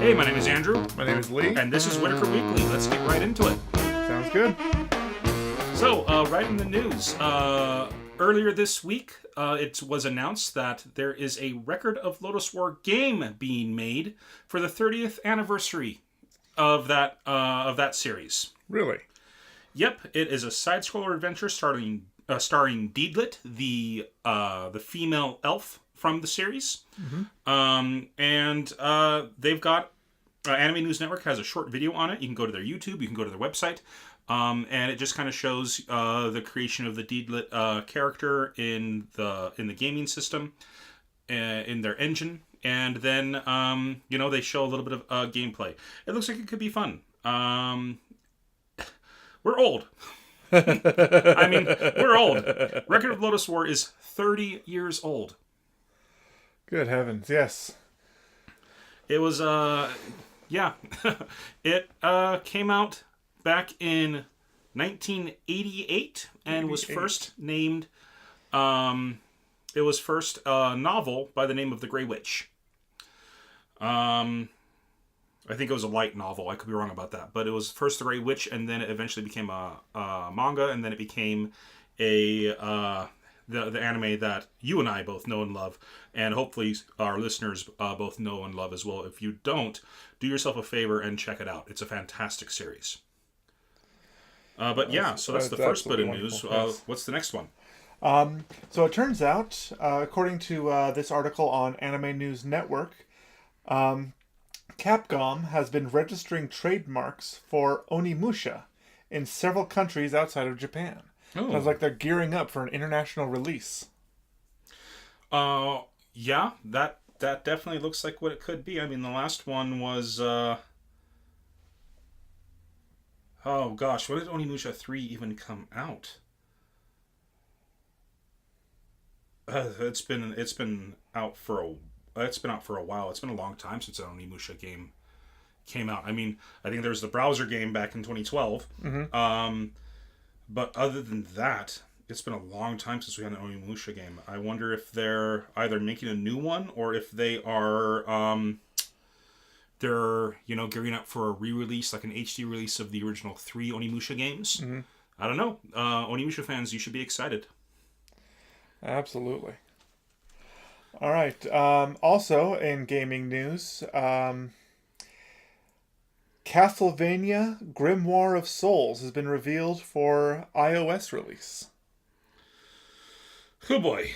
Hey, my name is Andrew. My name is Lee. And this is Whittaker Weekly. Let's get right into it. Sounds good. So, right in the news. Earlier this week, it was announced that there is a Record of Lodoss War game being made for the 30th anniversary of that series. Really? Yep, it is a side-scroller adventure starring Deedlit, the female elf from the series. And they've got Anime News Network has a short video on it. You can go to their YouTube, you can go to their website, and it just kind of shows the creation of the Deedlit character in the gaming system, in their engine, and then they show a little bit of gameplay. It looks like it could be fun. We're old. I mean, we're old. Record of Lodoss War is 30 years old. Good heavens, yes. It was, yeah. It came out back in 1988 and was first named, it was first a novel by the name of The Grey Witch. I think it was a light novel. I could be wrong about that. But it was first The Grey Witch, and then it eventually became a manga, and then it became the anime that you and I both know and love, and hopefully our listeners both know and love as well. If you don't, do yourself a favor and check it out. It's a fantastic series. But yeah, so that's the first bit of news. Yes. What's the next one? So it turns out, according to this article on Anime News Network, Capcom has been registering trademarks for Onimusha in several countries outside of Japan. Oh. Sounds like they're gearing up for an international release. Yeah, that definitely looks like what it could be. I mean, the last one was, oh gosh, when did Onimusha 3 even come out? It's been out for a while. It's been a long time since an Onimusha game came out. I mean, I think there was the browser game back in 2012. But other than that, it's been a long time since we had an Onimusha game. I wonder if they're either making a new one or if they are they're gearing up for a re-release, like an HD release of the original 3 Onimusha games. I don't know. Onimusha fans, you should be excited. Absolutely. All right. Also in gaming news, Castlevania Grimoire of Souls has been revealed for iOS release. Oh boy.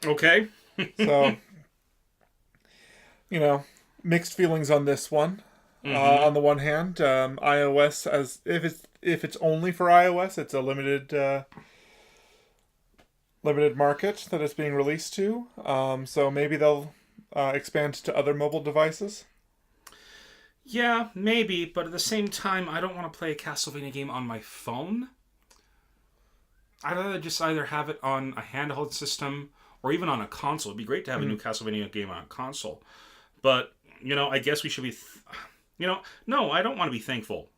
Okay. So, mixed feelings on this one. On the one hand, iOS, as if it's only for iOS, it's a limited market that it's being released to. So maybe they'll expand to other mobile devices. Yeah, maybe, but at the same time, I don't want to play a Castlevania game on my phone. I'd rather just either have it on a handheld system or even on a console. It'd be great to have a new Castlevania game on a console. But, I guess we should be... no, I don't want to be thankful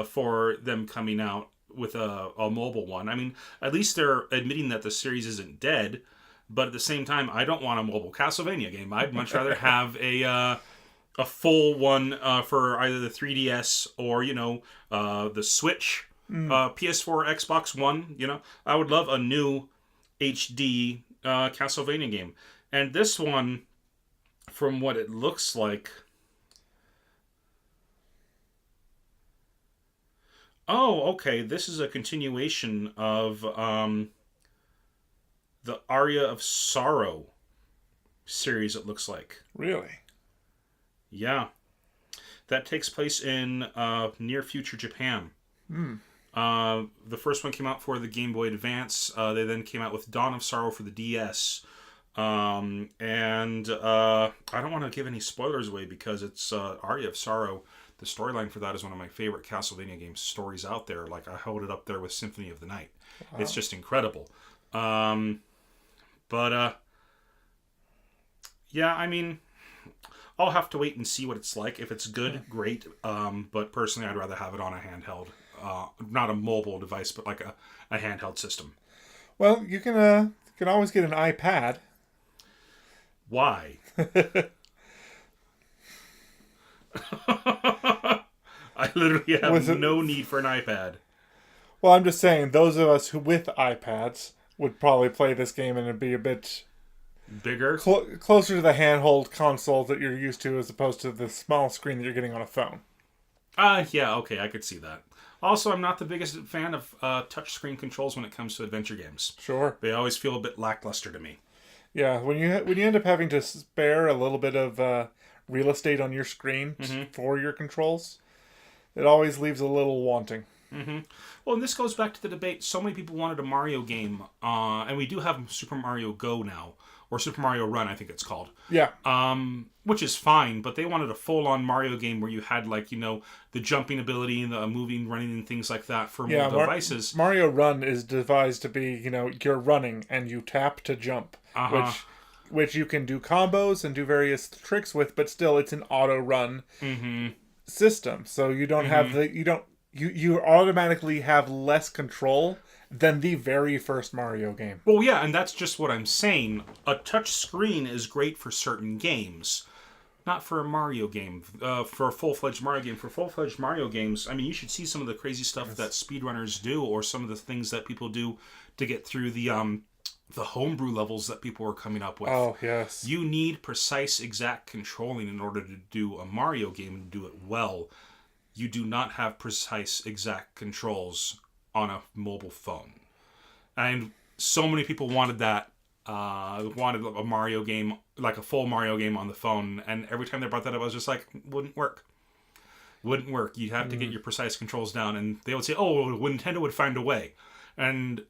for them coming out with a mobile one. I mean, at least they're admitting that the series isn't dead, but at the same time, I don't want a mobile Castlevania game. I'd much rather have a full one for either the 3DS or, the Switch, PS4, Xbox One. I would love a new HD Castlevania game. And this one, from what it looks like... Oh, okay. This is a continuation of the Aria of Sorrow series, it looks like. Really? Yeah. That takes place in near future Japan. The first one came out for the Game Boy Advance. They then came out with Dawn of Sorrow for the DS. And I don't want to give any spoilers away because it's Aria of Sorrow. The storyline for that is one of my favorite Castlevania game stories out there. Like, I hold it up there with Symphony of the Night. Wow. It's just incredible. Yeah, I mean, I'll have to wait and see what it's like. If it's good, great. But personally, I'd rather have it on a handheld. Not a mobile device, but like a handheld system. Well, you can always get an iPad. Why? I literally have Was it? no need for an iPad. Well, I'm just saying, those of us who with iPads would probably play this game and it'd be a bit Bigger? closer to the handheld console that you're used to as opposed to the small screen that you're getting on a phone. Yeah, okay, I could see that. Also, I'm not the biggest fan of touchscreen controls when it comes to adventure games. Sure. They always feel a bit lackluster to me. Yeah, when you end up having to spare a little bit of real estate on your screen for your controls, it always leaves a little wanting. Mm-hmm. Well, and this goes back to the debate. So many people wanted a Mario game, and we do have Super Mario Go now, or Super Mario Run, I think it's called. Yeah. Which is fine, but they wanted a full-on Mario game where you had, like, you know, the jumping ability and the moving, running, and things like that for mobile devices. Mario Run is devised to be, you know, you're running and you tap to jump, which you can do combos and do various tricks with, but still it's an auto run system. So you don't have you automatically have less control than the very first Mario game. Well, yeah, and that's just what I'm saying. A touch screen is great for certain games. Not for a Mario game. For a full-fledged Mario game. For full-fledged Mario games, I mean, you should see some of the crazy stuff that speedrunners do, or some of the things that people do to get through the homebrew levels that people are coming up with. Oh, yes. You need precise, exact controlling in order to do a Mario game and do it well. You do not have precise, exact controls on a mobile phone. And so many people wanted that. Wanted a Mario game, like a full Mario game on the phone. And every time they brought that up, I was just like, wouldn't work. Wouldn't work. You'd have to get your precise controls down. And they would say, oh, Nintendo would find a way. And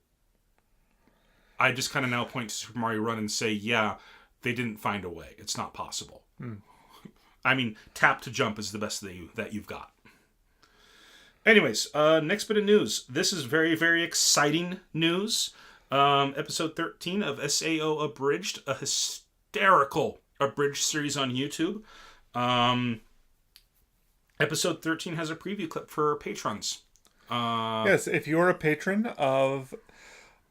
I just kind of now point to Super Mario Run and say, yeah, they didn't find a way. It's not possible. I mean, tap to jump is the best that you've got. Anyways, next bit of news. This is very, very exciting news. Episode 13 of SAO Abridged, a hysterical abridged series on YouTube. Episode 13 has a preview clip for patrons. Yes, if you're a patron of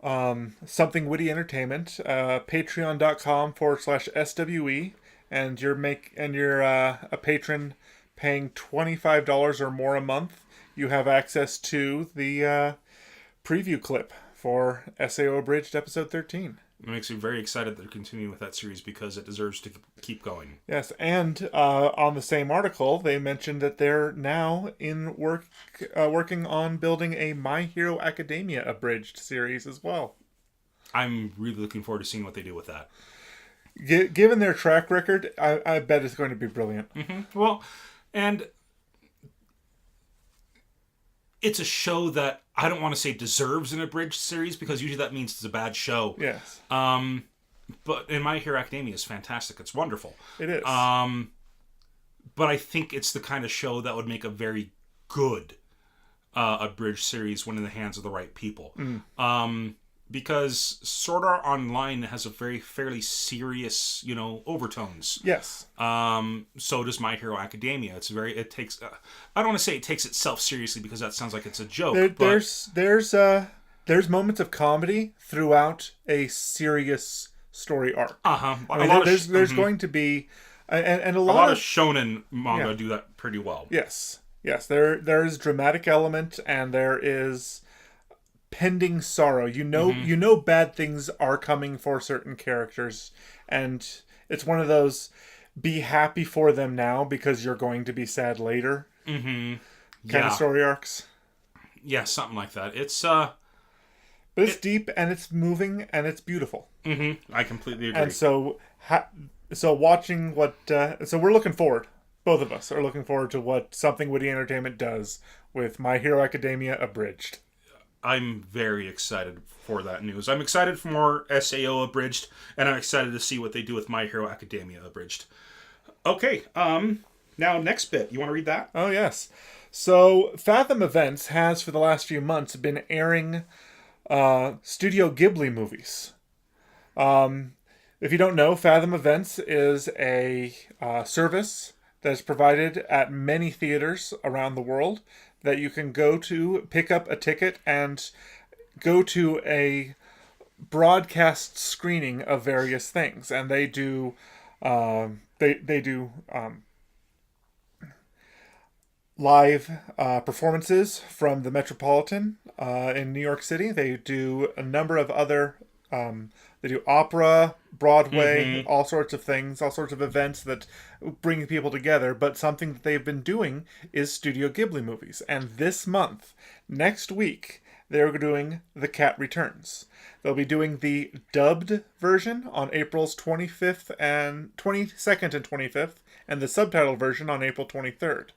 Something Witty Entertainment, patreon.com/SWE, and you're a patron paying $25 or more a month, you have access to the preview clip for SAO Abridged episode 13. It makes me very excited that they're continuing with that series because it deserves to keep going. Yes, and on the same article, they mentioned that they're now working on building a My Hero Academia abridged series as well. I'm really looking forward to seeing what they do with that. Given their track record, I bet it's going to be brilliant. Well, and it's a show that I don't want to say deserves an abridged series because usually that means it's a bad show. Yes. But in My Hero Academia is fantastic. It's wonderful. It is. But I think it's the kind of show that would make a very good abridged series when in the hands of the right people. Because Sword Art Online has a fairly serious, overtones. Yes. So does My Hero Academia. It takes. I don't want to say it takes itself seriously because that sounds like it's a joke. There's moments of comedy throughout a serious story arc. There's going to be, and a lot of shonen manga do that pretty well. Yes. There is dramatic element and there is pending sorrow. You know bad things are coming for certain characters, and it's one of those be happy for them now because you're going to be sad later kind of story arcs. Yeah, something like that. It's but it's deep and it's moving and it's beautiful. I completely agree. And so watching what so we're looking forward. Both of us are looking forward to what Something Witty Entertainment does with My Hero Academia Abridged. I'm very excited for that news. I'm excited for more SAO Abridged, and I'm excited to see what they do with My Hero Academia Abridged. Okay, now next bit. You want to read that? Oh, yes. So, Fathom Events has, for the last few months, been airing Studio Ghibli movies. If you don't know, Fathom Events is a service that is provided at many theaters around the world that you can go to, pick up a ticket, and go to a broadcast screening of various things. And they do live performances from the Metropolitan in New York City. They do a number of other. They do opera, Broadway, all sorts of things, all sorts of events that bring people together. But something that they've been doing is Studio Ghibli movies. And this month, next week, they're doing The Cat Returns. They'll be doing the dubbed version on April's 25th and 22nd and 25th, and the subtitled version on April 23rd.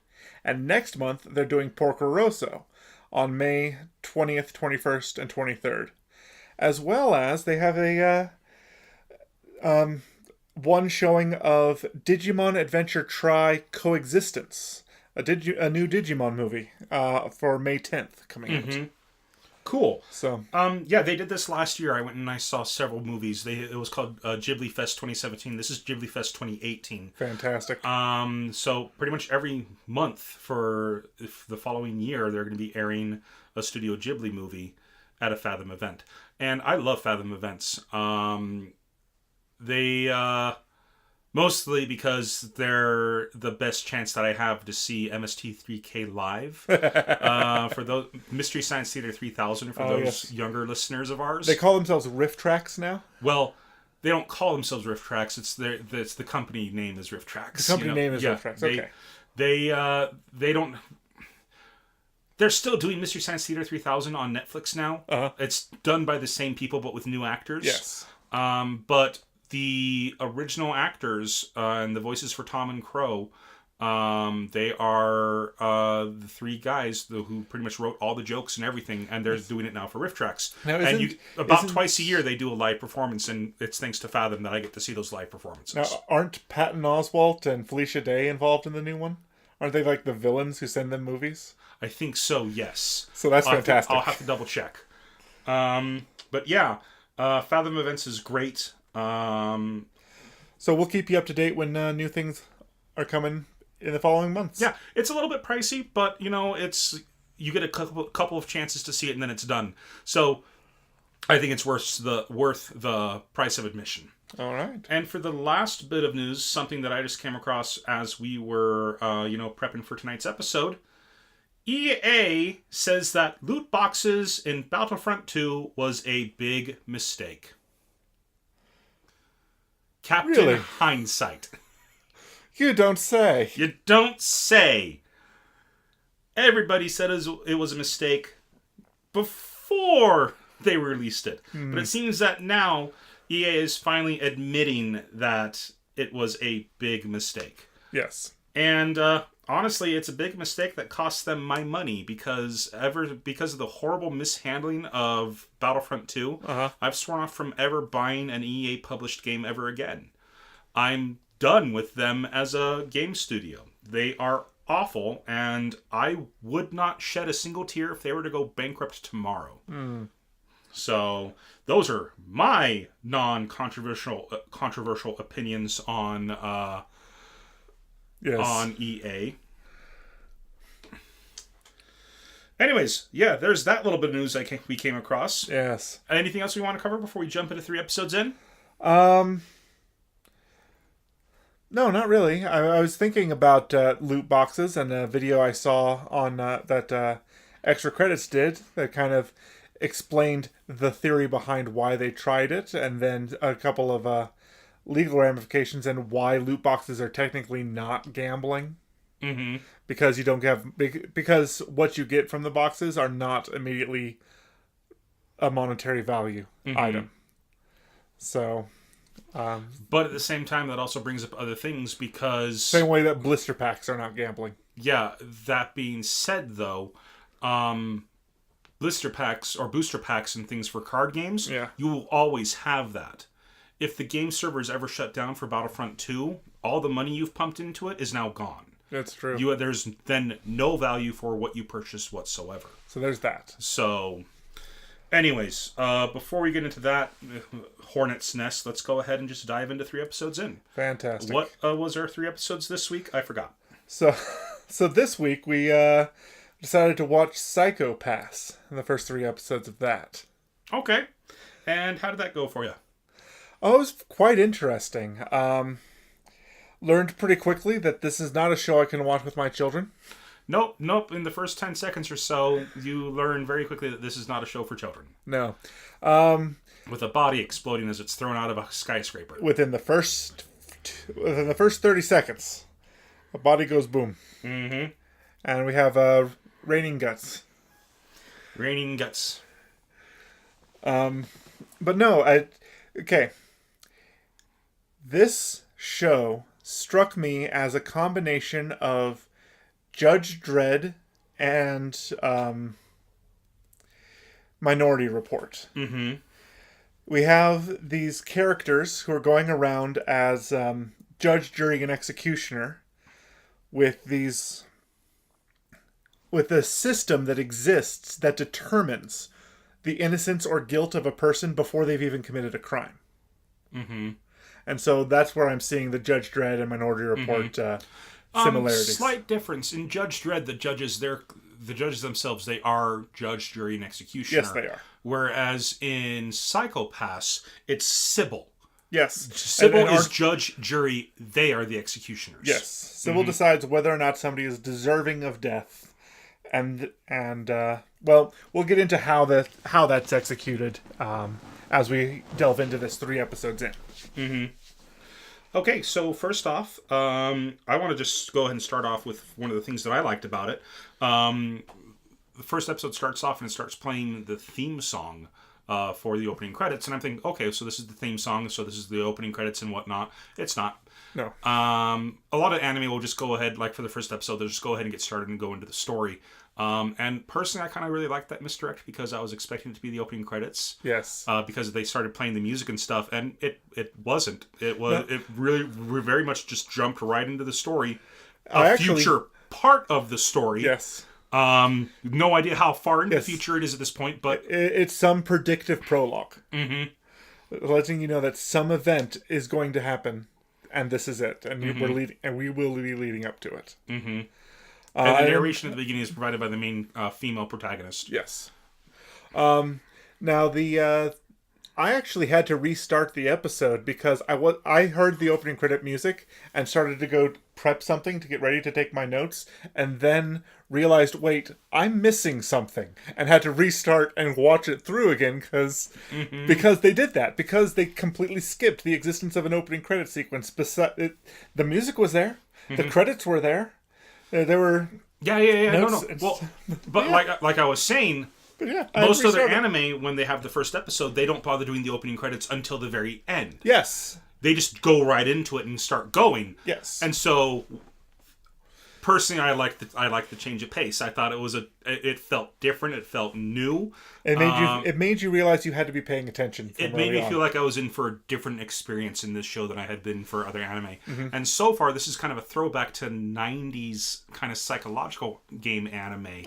And next month, they're doing Porco Rosso on May 20th, 21st, and 23rd. As well as they have a one showing of Digimon Adventure Tri Coexistence, a new Digimon movie for May 10th coming out. Cool. So, yeah, they did this last year. I went and I saw several movies. It was called Ghibli Fest 2017. This is Ghibli Fest 2018. fantastic. So pretty much every month for the following year, they're going to be airing a Studio Ghibli movie at a Fathom event. And I love Fathom events. They mostly because they're the best chance that I have to see MST3K live. For those Mystery Science Theater 3000 for those younger listeners of ours. They call themselves Riff Tracks now. Well, they don't call themselves Riff Tracks. It's the company name is Riff Tracks. The company name is Riff Tracks. Okay. They don't. They're still doing Mystery Science Theater 3000 on Netflix now. It's done by the same people, but with new actors. Yes. But the original actors and the voices for Tom and Crow, they are the three guys who pretty much wrote all the jokes and everything, and they're doing it now for Riff Tracks. Now, twice a year they do a live performance, and it's thanks to Fathom that I get to see those live performances. Now, aren't Patton Oswalt and Felicia Day involved in the new one? Aren't they like the villains who send them movies? I think so, yes. So that's fantastic. I'll have to double check. But yeah, Fathom Events is great. So we'll keep you up to date when new things are coming in the following months. Yeah, it's a little bit pricey, but you get a couple of chances to see it and then it's done. So I think it's worth the price of admission. All right. And for the last bit of news, something that I just came across as we were prepping for tonight's episode. EA says that loot boxes in Battlefront 2 was a big mistake. Captain Hindsight. You don't say. You don't say. Everybody said it was a mistake before they released it. But it seems that now EA is finally admitting that it was a big mistake. Yes. And honestly, it's a big mistake that cost them my money because of the horrible mishandling of Battlefront 2, I've sworn off from ever buying an EA published game ever again. I'm done with them as a game studio. They are awful, and I would not shed a single tear if they were to go bankrupt tomorrow. So those are my non-controversial opinions on on EA. Anyways, yeah, there's that little bit of news we came across. Yes. Anything else we want to cover before we jump into 3 episodes in? No, not really. I was thinking about loot boxes and a video I saw on that Extra Credits did that kind of explained the theory behind why they tried it, and then a couple of legal ramifications and why loot boxes are technically not gambling. Mm-hmm. Because you don't have because what you get from the boxes are not immediately a monetary value item. So, but at the same time, that also brings up other things because same way that blister packs are not gambling. Yeah. That being said, though, blister packs or booster packs and things for card games, you will always have that. If the game server is ever shut down for Battlefront 2, all the money you've pumped into it is now gone. That's true. There's then no value for what you purchased whatsoever. So there's that. So, anyways, before we get into that hornet's nest, let's go ahead and just dive into 3 episodes in. Fantastic. What was our 3 episodes this week? I forgot. So this week we decided to watch Psycho Pass in the first 3 episodes of that. Okay. And how did that go for you? Oh, it was quite interesting. Learned pretty quickly that this is not a show I can watch with my children. Nope. In the first 10 seconds or so, you learn very quickly that this is not a show for children. No. With a body exploding as it's thrown out of a skyscraper. Within the first 30 seconds, a body goes boom. Mm-hmm. And we have raining guts. Raining guts. But no, okay. This show struck me as a combination of Judge Dredd and Minority Report. Mm-hmm. We have these characters who are going around as judge, jury, and executioner with a system that exists that determines the innocence or guilt of a person before they've even committed a crime. Mm-hmm. And so that's where I'm seeing the Judge Dredd and Minority Report similarities. Slight difference. In Judge Dredd, the judges themselves, they are judge, jury, and executioner. Yes, they are. Whereas in Psychopaths, it's Sybil. Yes. Sybil is judge, jury, they are the executioners. Yes. Sybil decides whether or not somebody is deserving of death. And well, we'll get into how that's executed as we delve into this 3 episodes in. Mm-hmm. Okay, so first off, I want to just go ahead and start off with one of the things that I liked about it. The first episode starts off and it starts playing the theme song for the opening credits, and I'm thinking, okay, so this is the theme song, so this is the opening credits and whatnot. It's not. No. A lot of anime will just go ahead, like for the first episode, they'll just go ahead and get started and go into the story. And personally, I kind of really liked that misdirect because I was expecting it to be the opening credits. Yes. Because they started playing the music and stuff, and it wasn't. It was. No. It really very much just jumped right into the story. Future part of the story. Yes. No idea how far into the future it is at this point, but it's some predictive prologue. Mm-hmm. Letting you know that some event is going to happen, and this is it, and we will be leading up to it. Mm-hmm. And the narration at the beginning is provided by the main female protagonist. Yes. Now I actually had to restart the episode because I heard the opening credit music and started to go prep something to get ready to take my notes, and then realized, wait, I'm missing something, and had to restart and watch it through again because they did that, because they completely skipped the existence of an opening credit sequence. The music was there, the credits were there. There were no. Well, but like I was saying, most of their anime, when they have the first episode, they don't bother doing the opening credits until the very end. Yes, they just go right into it and start going. Yes, and so personally, I like the change of pace. I thought it felt different. It felt new. It made you realize you had to be paying attention. It made me feel like I was in for a different experience in this show than I had been for other anime. Mm-hmm. And so far, this is kind of a throwback to 90s kind of psychological game anime.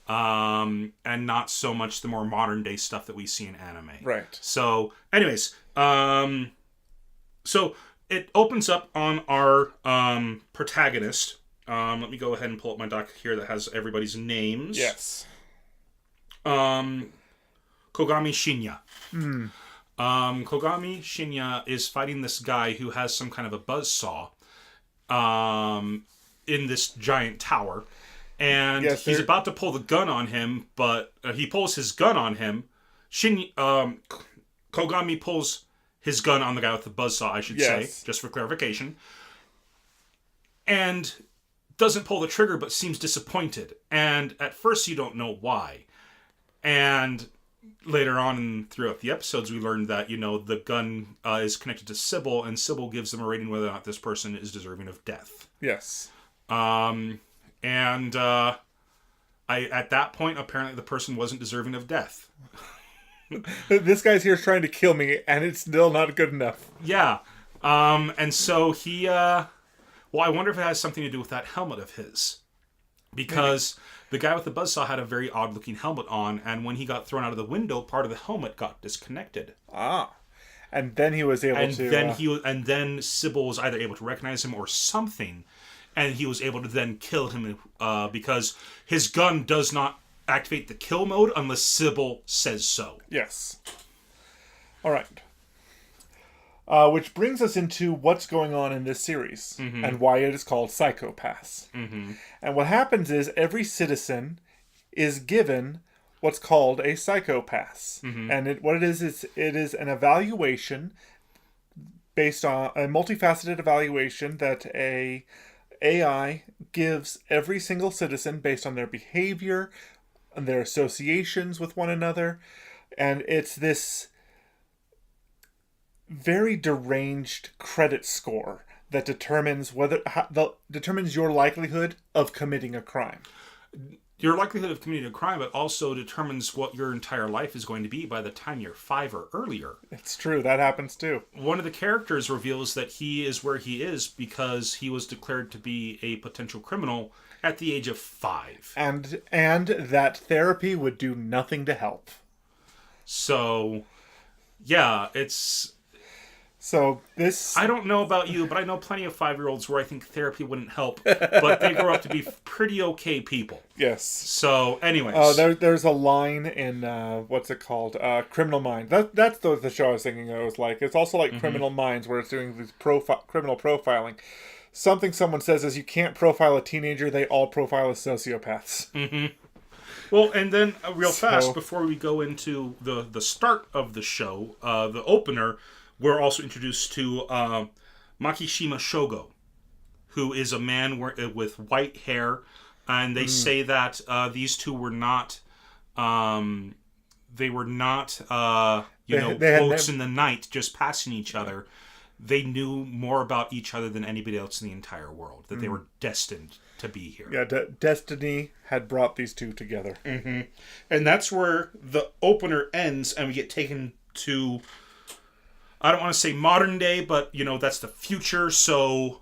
And not so much the more modern day stuff that we see in anime. Right. So, anyways, so it opens up on our protagonist. Let me go ahead and pull up my doc here that has everybody's names. Yes. Kogami Shinya. Kogami Shinya is fighting this guy who has some kind of a buzzsaw in this giant tower. And he's about to pull the gun on him, but he pulls his gun on him. Kogami pulls his gun on the guy with the buzzsaw, I should say, just for clarification. And doesn't pull the trigger, but seems disappointed. And at first you don't know why. And later on throughout the episodes, we learned that, the gun is connected to Sybil, and Sybil gives them a rating whether or not this person is deserving of death. Yes. And at that point, apparently the person wasn't deserving of death. This guy's here trying to kill me, and it's still not good enough. Yeah. And so he... well, I wonder if it has something to do with that helmet of his. Because the guy with the buzzsaw had a very odd-looking helmet on, and when he got thrown out of the window, part of the helmet got disconnected. Ah. And then he was able And then Sybil was either able to recognize him or something, and he was able to then kill him because his gun does not activate the kill mode unless Sybil says so. Yes. All right. Which brings us into what's going on in this series and why it is called Psychopaths. And what happens is every citizen is given what's called a psychopath. And what it is it is an evaluation based on a multifaceted evaluation that a AI gives every single citizen based on their behavior and their associations with one another. And it's this very deranged credit score that determines determines your likelihood of committing a crime. Your likelihood of committing a crime, but also determines what your entire life is going to be by the time you're 5 or earlier. It's true. That happens too. One of the characters reveals that he is where he is because he was declared to be a potential criminal at the age of 5. And that therapy would do nothing to help. So, yeah, it's... So this... I don't know about you, but I know plenty of 5-year-olds where I think therapy wouldn't help, but they grow up to be pretty okay people. Yes. So, anyways. There's a line in, what's it called? Criminal Minds. That's the show I was thinking it was like. It's also like Criminal Minds, where it's doing these criminal profiling. Something someone says is you can't profile a teenager, they all profile as sociopaths. Well, and then real fast, before we go into the start of the show, the opener... We're also introduced to Makishima Shogo, who is a man with white hair, and they say that these two were not, they were not, boats in the night just passing each other. They knew more about each other than anybody else in the entire world, that they were destined to be here. Yeah, destiny had brought these two together. And that's where the opener ends, and we get taken to... I don't want to say modern day, but, that's the future, so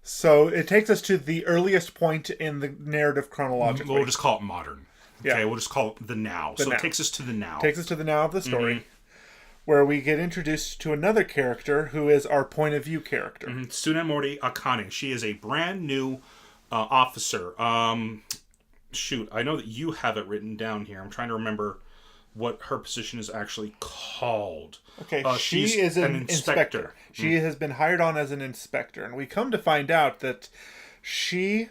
it takes us to the earliest point in the narrative chronologically. We'll just call it modern. Okay, Yeah. We'll just call it the now. It takes us to the now. Takes us to the now of the story, where we get introduced to another character who is our point of view character. Tsunemori Akane. She is a brand new officer. Shoot, I know that you have it written down here. I'm trying to remember what her position is actually called. Okay, she is an inspector. She has been hired on as an inspector, and we come to find out that she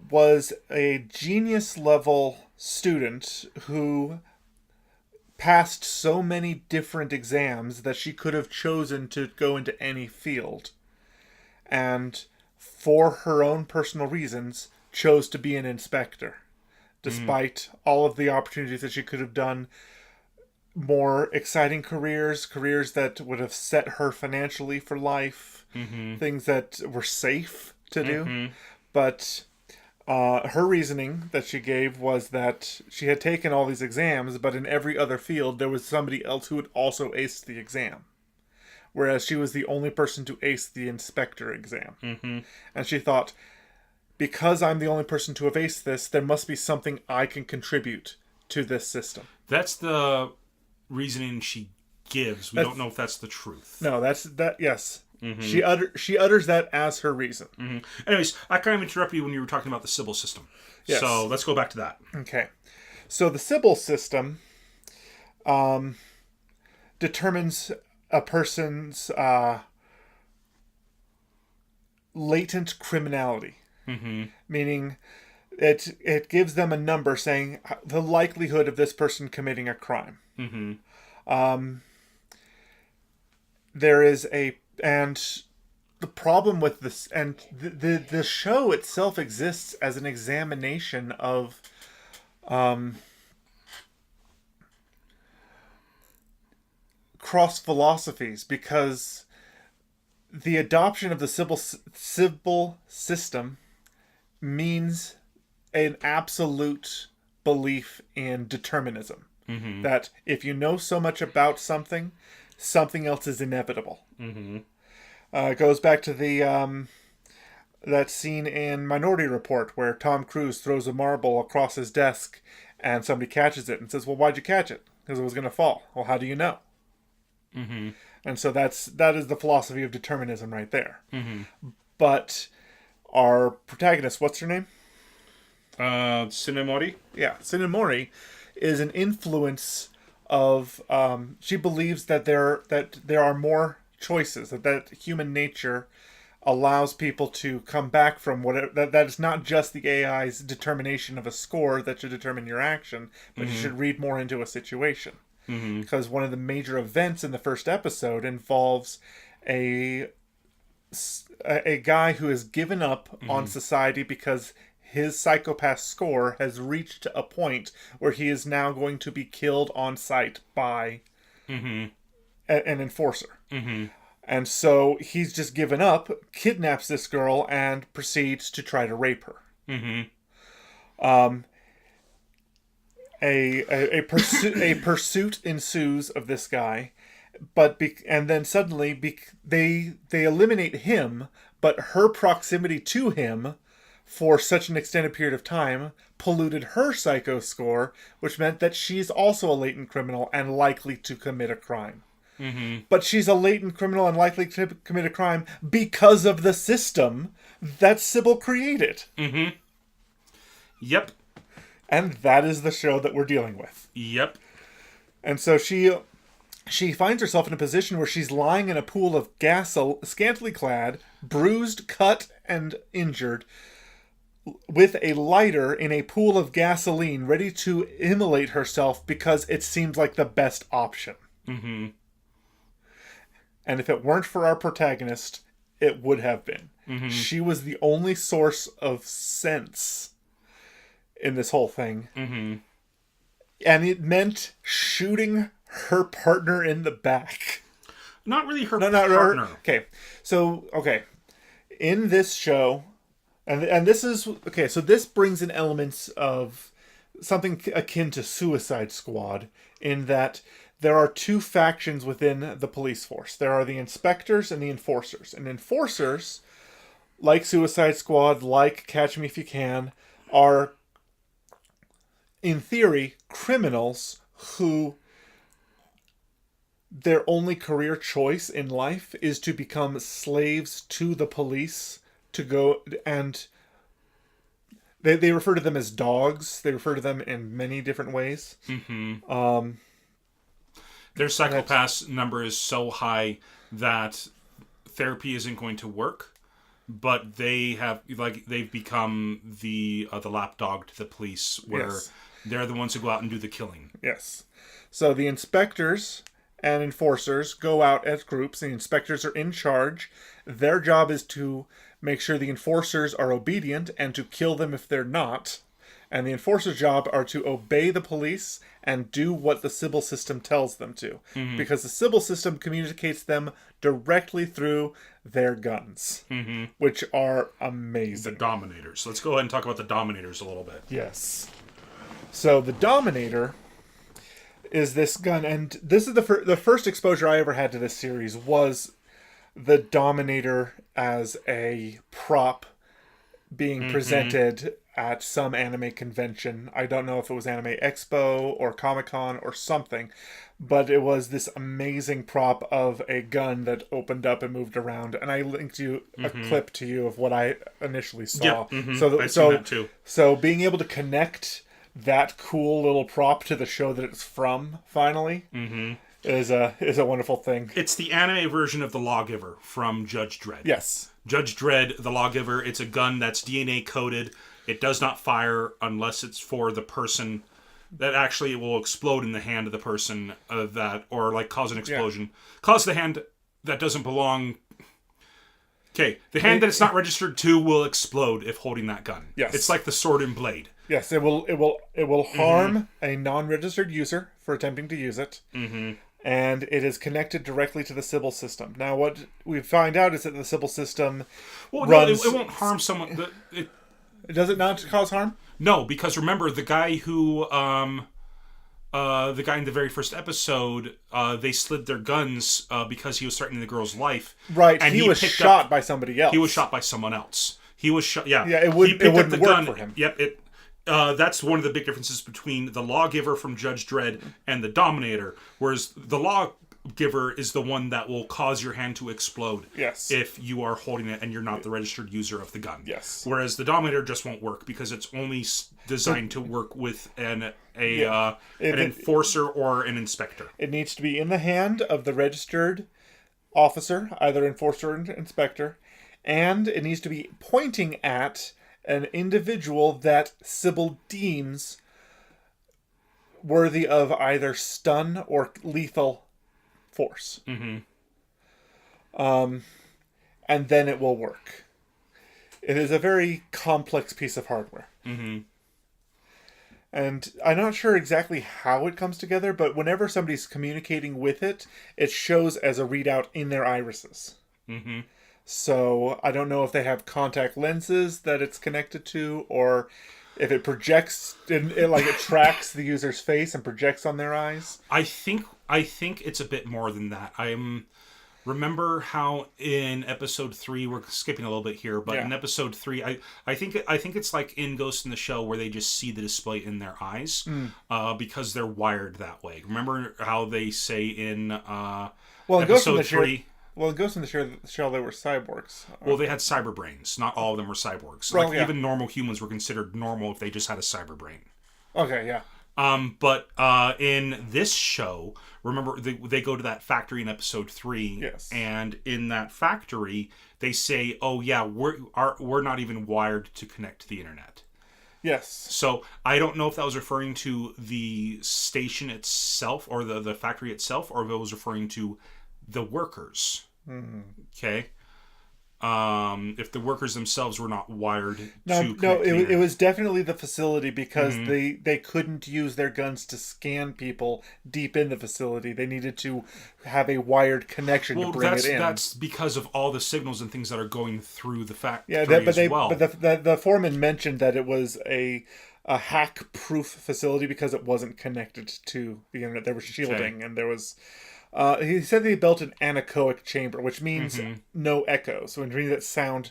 was a genius level student who passed so many different exams that she could have chosen to go into any field, and for her own personal reasons chose to be an inspector, despite all of the opportunities that she could have done more exciting careers that would have set her financially for life, things that were safe to do. But her reasoning that she gave was that she had taken all these exams, but in every other field there was somebody else who would also ace the exam. Whereas she was the only person to ace the inspector exam. And she thought, because I'm the only person to have aced this, there must be something I can contribute to this system. That's the reasoning she gives. We don't know if that's the truth. No, yes. She utters that as her reason. Anyways, I kind of interrupted you when you were talking about the Sybil system. Yes. So let's go back to that. Okay. So the Sybil system determines a person's latent criminality. Meaning it gives them a number saying the likelihood of this person committing a crime. There is and the problem with this, and the show itself exists as an examination of cross philosophies, because the adoption of the Sybil system means an absolute belief in determinism. That if you know so much about something else is inevitable. It goes back to the that scene in Minority Report where Tom Cruise throws a marble across his desk and somebody catches it and says, well, why'd you catch it? Because it was going to fall. Well, how do you know? And so that is the philosophy of determinism right there. But our protagonist, what's her name? Tsunemori? Yeah, Tsunemori is an influence of... she believes that there are more choices, that human nature allows people to come back from whatever. That is not just the AI's determination of a score that should determine your action, but you should read more into a situation. Because one of the major events in the first episode involves a guy who has given up on society because his psychopath score has reached a point where he is now going to be killed on sight by an enforcer. And so he's just given up, kidnaps this girl, and proceeds to try to rape her. A pursuit ensues of this guy, and then suddenly they eliminate him, but her proximity to him for such an extended period of time polluted her psycho score, which meant that she's also a latent criminal and likely to commit a crime. But she's a latent criminal and likely to commit a crime because of the system that Sybil created. Yep. And that is the show that we're dealing with. Yep. And so she finds herself in a position where she's lying in a pool of scantily clad, bruised, cut, and injured, with a lighter in a pool of gasoline, ready to immolate herself because it seems like the best option. And if it weren't for our protagonist, it would have been. She was the only source of sense in this whole thing. And it meant shooting her partner in the back. Not really her partner. Okay. In this show, and this is... Okay, so this brings in elements of something akin to Suicide Squad, in that there are two factions within the police force. There are the inspectors and the enforcers. And enforcers, like Suicide Squad, like Catch Me If You Can, are, in theory, criminals who their only career choice in life is to become slaves to the police, to go and... They refer to them as dogs. They refer to them in many different ways. Their psychopath number is so high that therapy isn't going to work, but they've become the lapdog to the police, where they're the ones who go out and do the killing. Yes. So the inspectors and enforcers go out as groups. The inspectors are in charge. Their job is to make sure the enforcers are obedient and to kill them if they're not. And the enforcer's job are to obey the police and do what the Sybil system tells them to. Because the Sybil system communicates them directly through their guns, which are amazing. The Dominators. Let's go ahead and talk about the Dominators a little bit. Yes. So the Dominator is this gun, and this is the first exposure I ever had to this series was the Dominator as a prop being presented at some anime convention. I don't know if it was Anime Expo or Comic-Con or something, but it was this amazing prop of a gun that opened up and moved around. And I linked you a clip to you of what I initially saw. I've seen that too. So being able to connect that cool little prop to the show that it's from, finally, is a wonderful thing. It's the anime version of the Lawgiver from Judge Dredd. Yes. Judge Dredd, the Lawgiver, it's a gun that's DNA coded. It does not fire unless it's for the person that actually it will explode in the hand of the person or like cause an explosion. Cause the hand that doesn't belong. Okay, the hand that it's not registered to will explode if holding that gun. Yes. It's like the sword and blade. Yes, it will harm a non-registered user for attempting to use it. And it is connected directly to the Sybil system. Now, what we find out is that the Sybil system runs... No, it won't harm someone. Does it not cause harm? No, because remember, the guy who... the guy in the very first episode, they slid their guns because he was threatening the girl's life. Right, and he was shot by somebody else. He was shot by someone else. He was shot... Yeah, it wouldn't work for him. Yep, that's one of the big differences between the Lawgiver from Judge Dredd and the Dominator, whereas the Lawgiver is the one that will cause your hand to explode if you are holding it and you're not the registered user of the gun. Yes. Whereas the Dominator just won't work because it's only designed to work with an enforcer or an inspector. It needs to be in the hand of the registered officer, either enforcer or inspector, and it needs to be pointing at an individual that Sybil deems worthy of either stun or lethal force. Mm-hmm. And then it will work. It is a very complex piece of hardware. Mm-hmm. And I'm not sure exactly how it comes together, but whenever somebody's communicating with it, it shows as a readout in their irises. Mm-hmm. So I don't know if they have contact lenses that it's connected to, or if it projects, it tracks the user's face and projects on their eyes. I think it's a bit more than that. Remember how in episode 3, we're skipping a little bit here, but in episode 3, I think it's like in Ghost in the Shell where they just see the display in their eyes because they're wired that way. Remember how they say in episode 3... Well, in Ghost in the Shell, they were cyborgs. Well, they had cyber brains. Not all of them were cyborgs. Even normal humans were considered normal if they just had a cyber brain. Okay, yeah. But in this show, remember they go to that factory in episode 3. Yes. And in that factory, they say, "Oh yeah, we're not even wired to connect to the internet." Yes. So I don't know if that was referring to the station itself or the factory itself, or if it was referring to the workers. Mm-hmm. Okay. If the workers themselves were not wired it was definitely the facility, because they couldn't use their guns to scan people deep in the facility. They needed to have a wired connection to bring it in. That's because of all the signals and things that are going through the factory but the foreman mentioned that it was a hack-proof facility because it wasn't connected to the internet. There was shielding, and there was... he said they built an anechoic chamber, which means no echo. So it means that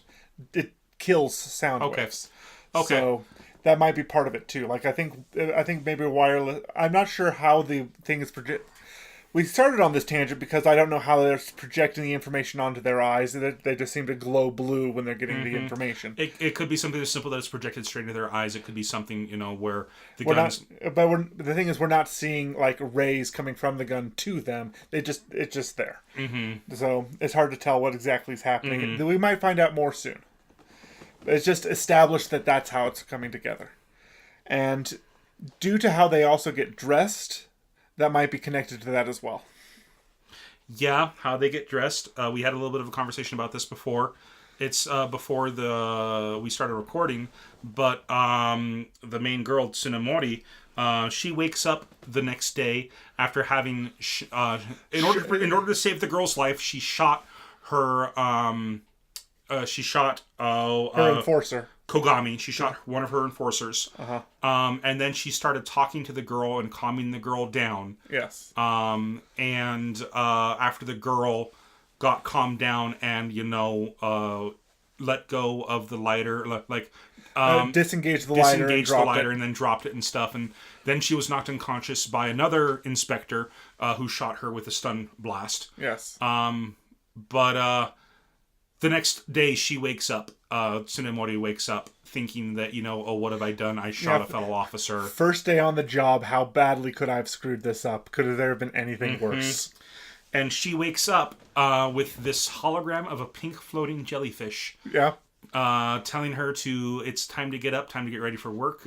it kills sound waves. Okay. So that might be part of it too. Like I think maybe wireless. I'm not sure how the thing is projected. We started on this tangent because I don't know how they're projecting the information onto their eyes. They just seem to glow blue when they're getting the information. It could be something as simple that it's projected straight into their eyes. It could be something, where the guns... the thing is, we're not seeing, like, rays coming from the gun to them. It's just there. Mm-hmm. So it's hard to tell what exactly is happening. Mm-hmm. We might find out more soon. It's just established that that's how it's coming together. And due to how they also get dressed... that might be connected to that as well. Yeah, how they get dressed. We had a little bit of a conversation about this before. It's before we started recording, but the main girl, Tsunemori, she wakes up the next day after having... in order to save the girl's life, she shot her... her enforcer. Kogami. She shot one of her enforcers. Uh-huh. And then she started talking to the girl and calming the girl down. Yes. And after the girl got calmed down and, let go of the lighter, disengaged the lighter and then dropped it and stuff. And then she was knocked unconscious by another inspector who shot her with a stun blast. Yes. But the next day she wakes up. Tsunemori wakes up thinking that, what have I done? I shot a fellow officer. First day on the job, how badly could I have screwed this up? Could there have been anything worse? And she wakes up with this hologram of a pink floating jellyfish. Yeah. Telling her it's time to get up, time to get ready for work.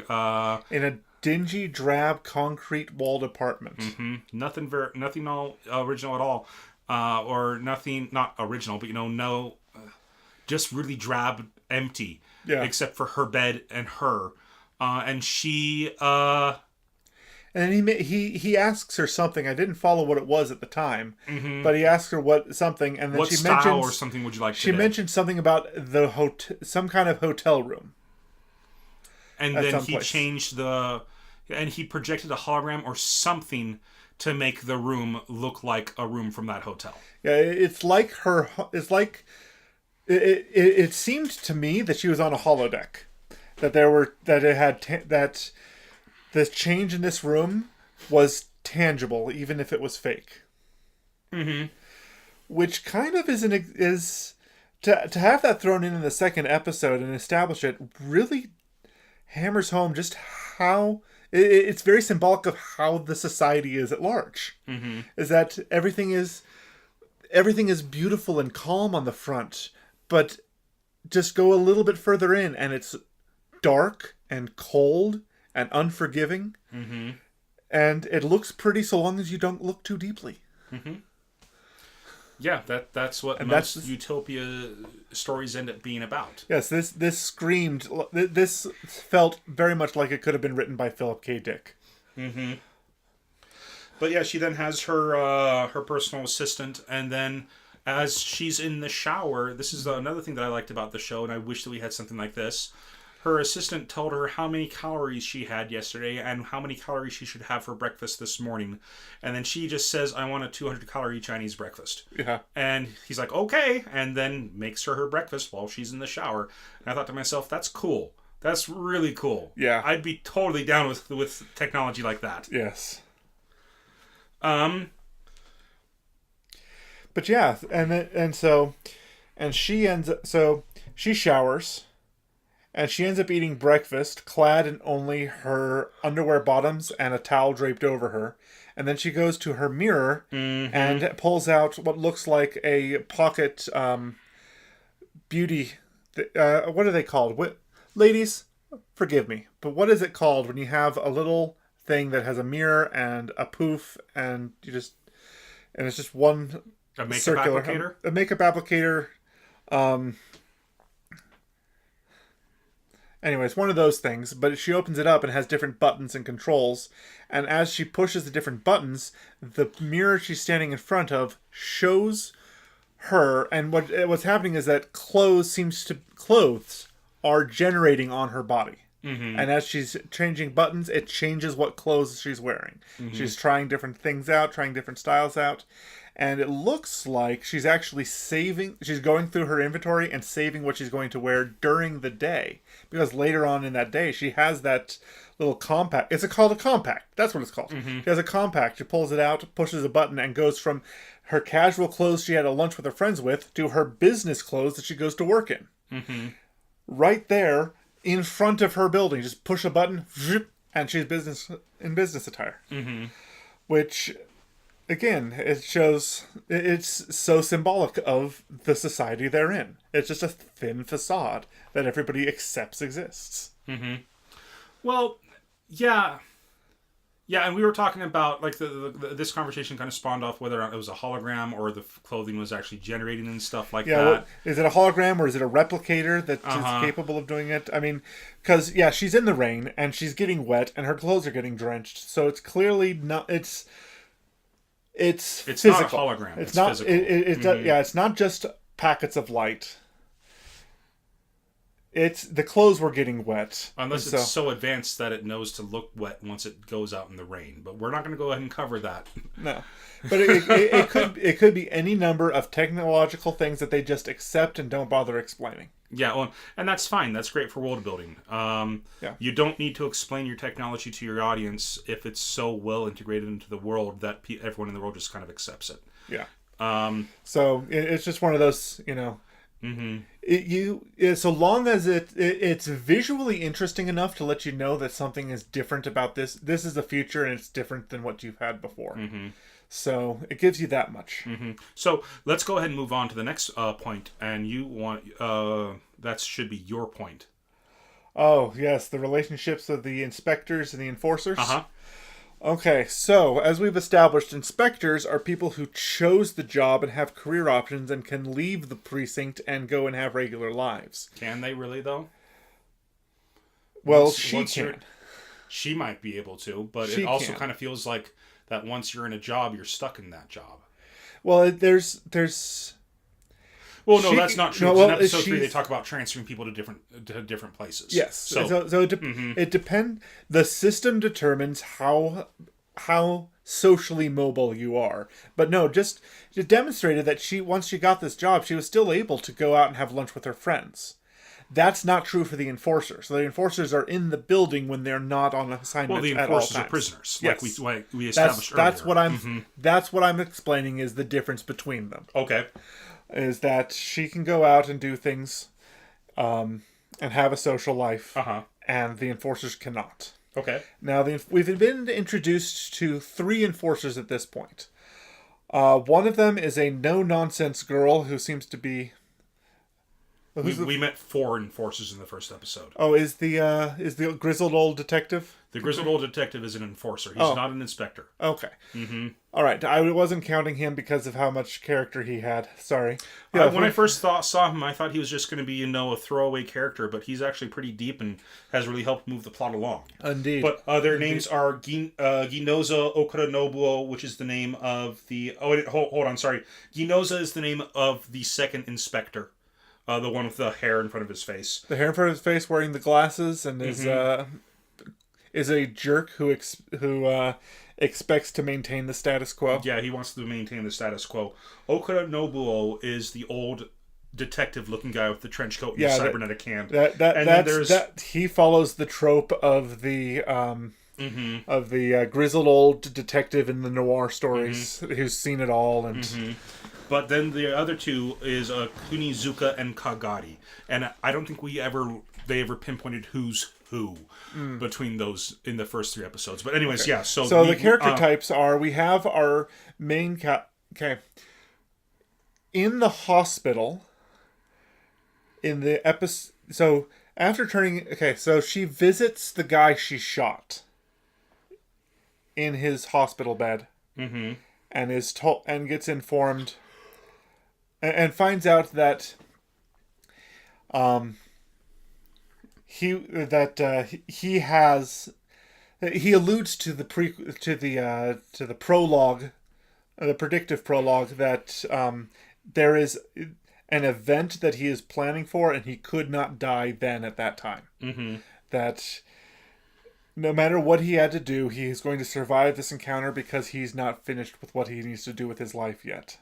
In a dingy, drab, concrete walled apartment. Mm-hmm. Nothing all original at all. Or nothing, not original, but no... just really drab, empty, except for her bed and her, and she. And he asks her something. I didn't follow what it was at the time, but he asks her something, and then what she style mentions or something would you like? She mentioned something about some kind of hotel room, and then he changed and he projected a hologram or something to make the room look like a room from that hotel. Yeah, it's like her. It's like. It seemed to me that she was on a holodeck, that the change in this room was tangible, even if it was fake. Mm-hmm. Which kind of is to have that thrown in the second episode and establish it really hammers home just how it's very symbolic of how the society is at large. Mm-hmm. Is that everything is. everything is beautiful and calm on the front, but just go a little bit further in and it's dark and cold and unforgiving. Mm-hmm. And it looks pretty so long as you don't look too deeply. Mm-hmm. Yeah, that's what And most that's utopia stories end up being about. Yes, this screamed. This felt very much like it could have been written by Philip K. Dick. Mm-hmm. But yeah, she then has her her personal assistant, and then as she's in the shower, this is another thing that I liked about the show, and I wish that we had something like this. Her assistant told her how many calories she had yesterday and how many calories she should have for breakfast this morning. And then she just says, I want a 200-calorie Chinese breakfast. Yeah. And he's like, okay. And then makes her breakfast while she's in the shower. And I thought to myself, that's cool. That's really cool. Yeah. I'd be totally down with technology like that. Yes. Um. But yeah, she showers. And she ends up eating breakfast, clad in only her underwear bottoms and a towel draped over her. And then she goes to her mirror and pulls out what looks like a pocket beauty. What are they called? Ladies, forgive me, but what is it called when you have a little thing that has a mirror and a poof and it's just one A makeup circular applicator? A makeup applicator. Anyways, one of those things, but she opens it up and has different buttons and controls, and as she pushes the different buttons, the mirror she's standing in front of shows her, and what's happening is that clothes are generating on her body. Mm-hmm. And as she's changing buttons, it changes what clothes she's wearing. Mm-hmm. She's trying different things out, trying different styles out. And it looks like she's actually she's going through her inventory and saving what she's going to wear during the day. Because later on in that day, she has that little compact. It's called a compact. That's what it's called. Mm-hmm. She has a compact. She pulls it out, pushes a button, and goes from her casual clothes she had a lunch with her friends with to her business clothes that she goes to work in. Mm-hmm. Right there in front of her building. Just push a button, and she's in business attire. Mm-hmm. Which... Again, it shows it's so symbolic of the society they're in. It's just a thin facade that everybody accepts exists. Mm-hmm. Well, yeah. Yeah, and we were talking about, like, this conversation kind of spawned off whether or not it was a hologram or the clothing was actually generating and stuff like that. Well, is it a hologram or is it a replicator that is capable of doing it? I mean, because, yeah, she's in the rain and she's getting wet and her clothes are getting drenched. So it's clearly not... It's physical. Not a hologram. It's not physical. Yeah, it's not just packets of light. It's the clothes were getting wet. Unless it's so advanced that it knows to look wet once it goes out in the rain. But we're not going to go ahead and cover that. No. But it could be any number of technological things that they just accept and don't bother explaining. Yeah, well, and that's fine. That's great for world building. You don't need to explain your technology to your audience if it's so well integrated into the world that everyone in the world just kind of accepts it. Yeah. So it's just one of those, Mm-hmm. So long as it's visually interesting enough to let you know that something is different about this. This is the future, and it's different than what you've had before. Mm-hmm. So it gives you that much. Mm-hmm. So let's go ahead and move on to the next point. And you want that should be your point. Oh yes, the relationships of the inspectors and the enforcers. Uh-huh. Okay, so as we've established, inspectors are people who chose the job and have career options and can leave the precinct and go and have regular lives. Can they really, though? Well, she can. She might be able to, but it also kind of feels like that once you're in a job, you're stuck in that job. Well, there's... Well, no, that's not true. In episode 3, they talk about transferring people to different places. Yes. So it depends. The system determines how socially mobile you are. But no, just demonstrated that once she got this job, she was still able to go out and have lunch with her friends. That's not true for the enforcers. So the enforcers are in the building when they're not on assignment at all times. Well, the enforcers are prisoners, yes. like we established earlier. That's what I'm explaining is the difference between them. Okay. Is that she can go out and do things and have a social life, and the enforcers cannot. Okay. Now, we've been introduced to 3 enforcers at this point. One of them is a no-nonsense girl who seems to be... We met 4 enforcers in the first episode. Oh, is the grizzled old detective? The grizzled old detective is an enforcer. He's not an inspector. Okay. All right. I wasn't counting him because of how much character he had. Sorry. Yeah, when I first saw him, I thought he was just going to be, a throwaway character, but he's actually pretty deep and has really helped move the plot along. Indeed. But their names are Ginoza Okura, which is the name of the... Oh, hold on, sorry. Ginoza is the name of the second inspector. The one with the hair in front of his face. The hair in front of his face, wearing the glasses, and is a jerk who expects to maintain the status quo. Yeah, he wants to maintain the status quo. Okura Nobuo is the old detective-looking guy with the trench coat and the cybernetic hand. He follows the trope of the grizzled old detective in the noir stories who's seen it all and. But then the other two is Kunizuka and Kagari, and I don't think they ever pinpointed who's who between those in the first 3 episodes. But anyways, yeah. So the character types are, we have our main in the hospital in the episode. So after so she visits the guy she shot in his hospital bed, and is told and gets informed. And finds out that he alludes to the prologue, the predictive prologue, that there is an event that he is planning for, and he could not die then at that time. That no matter what he had to do, he is going to survive this encounter because he's not finished with what he needs to do with his life yet.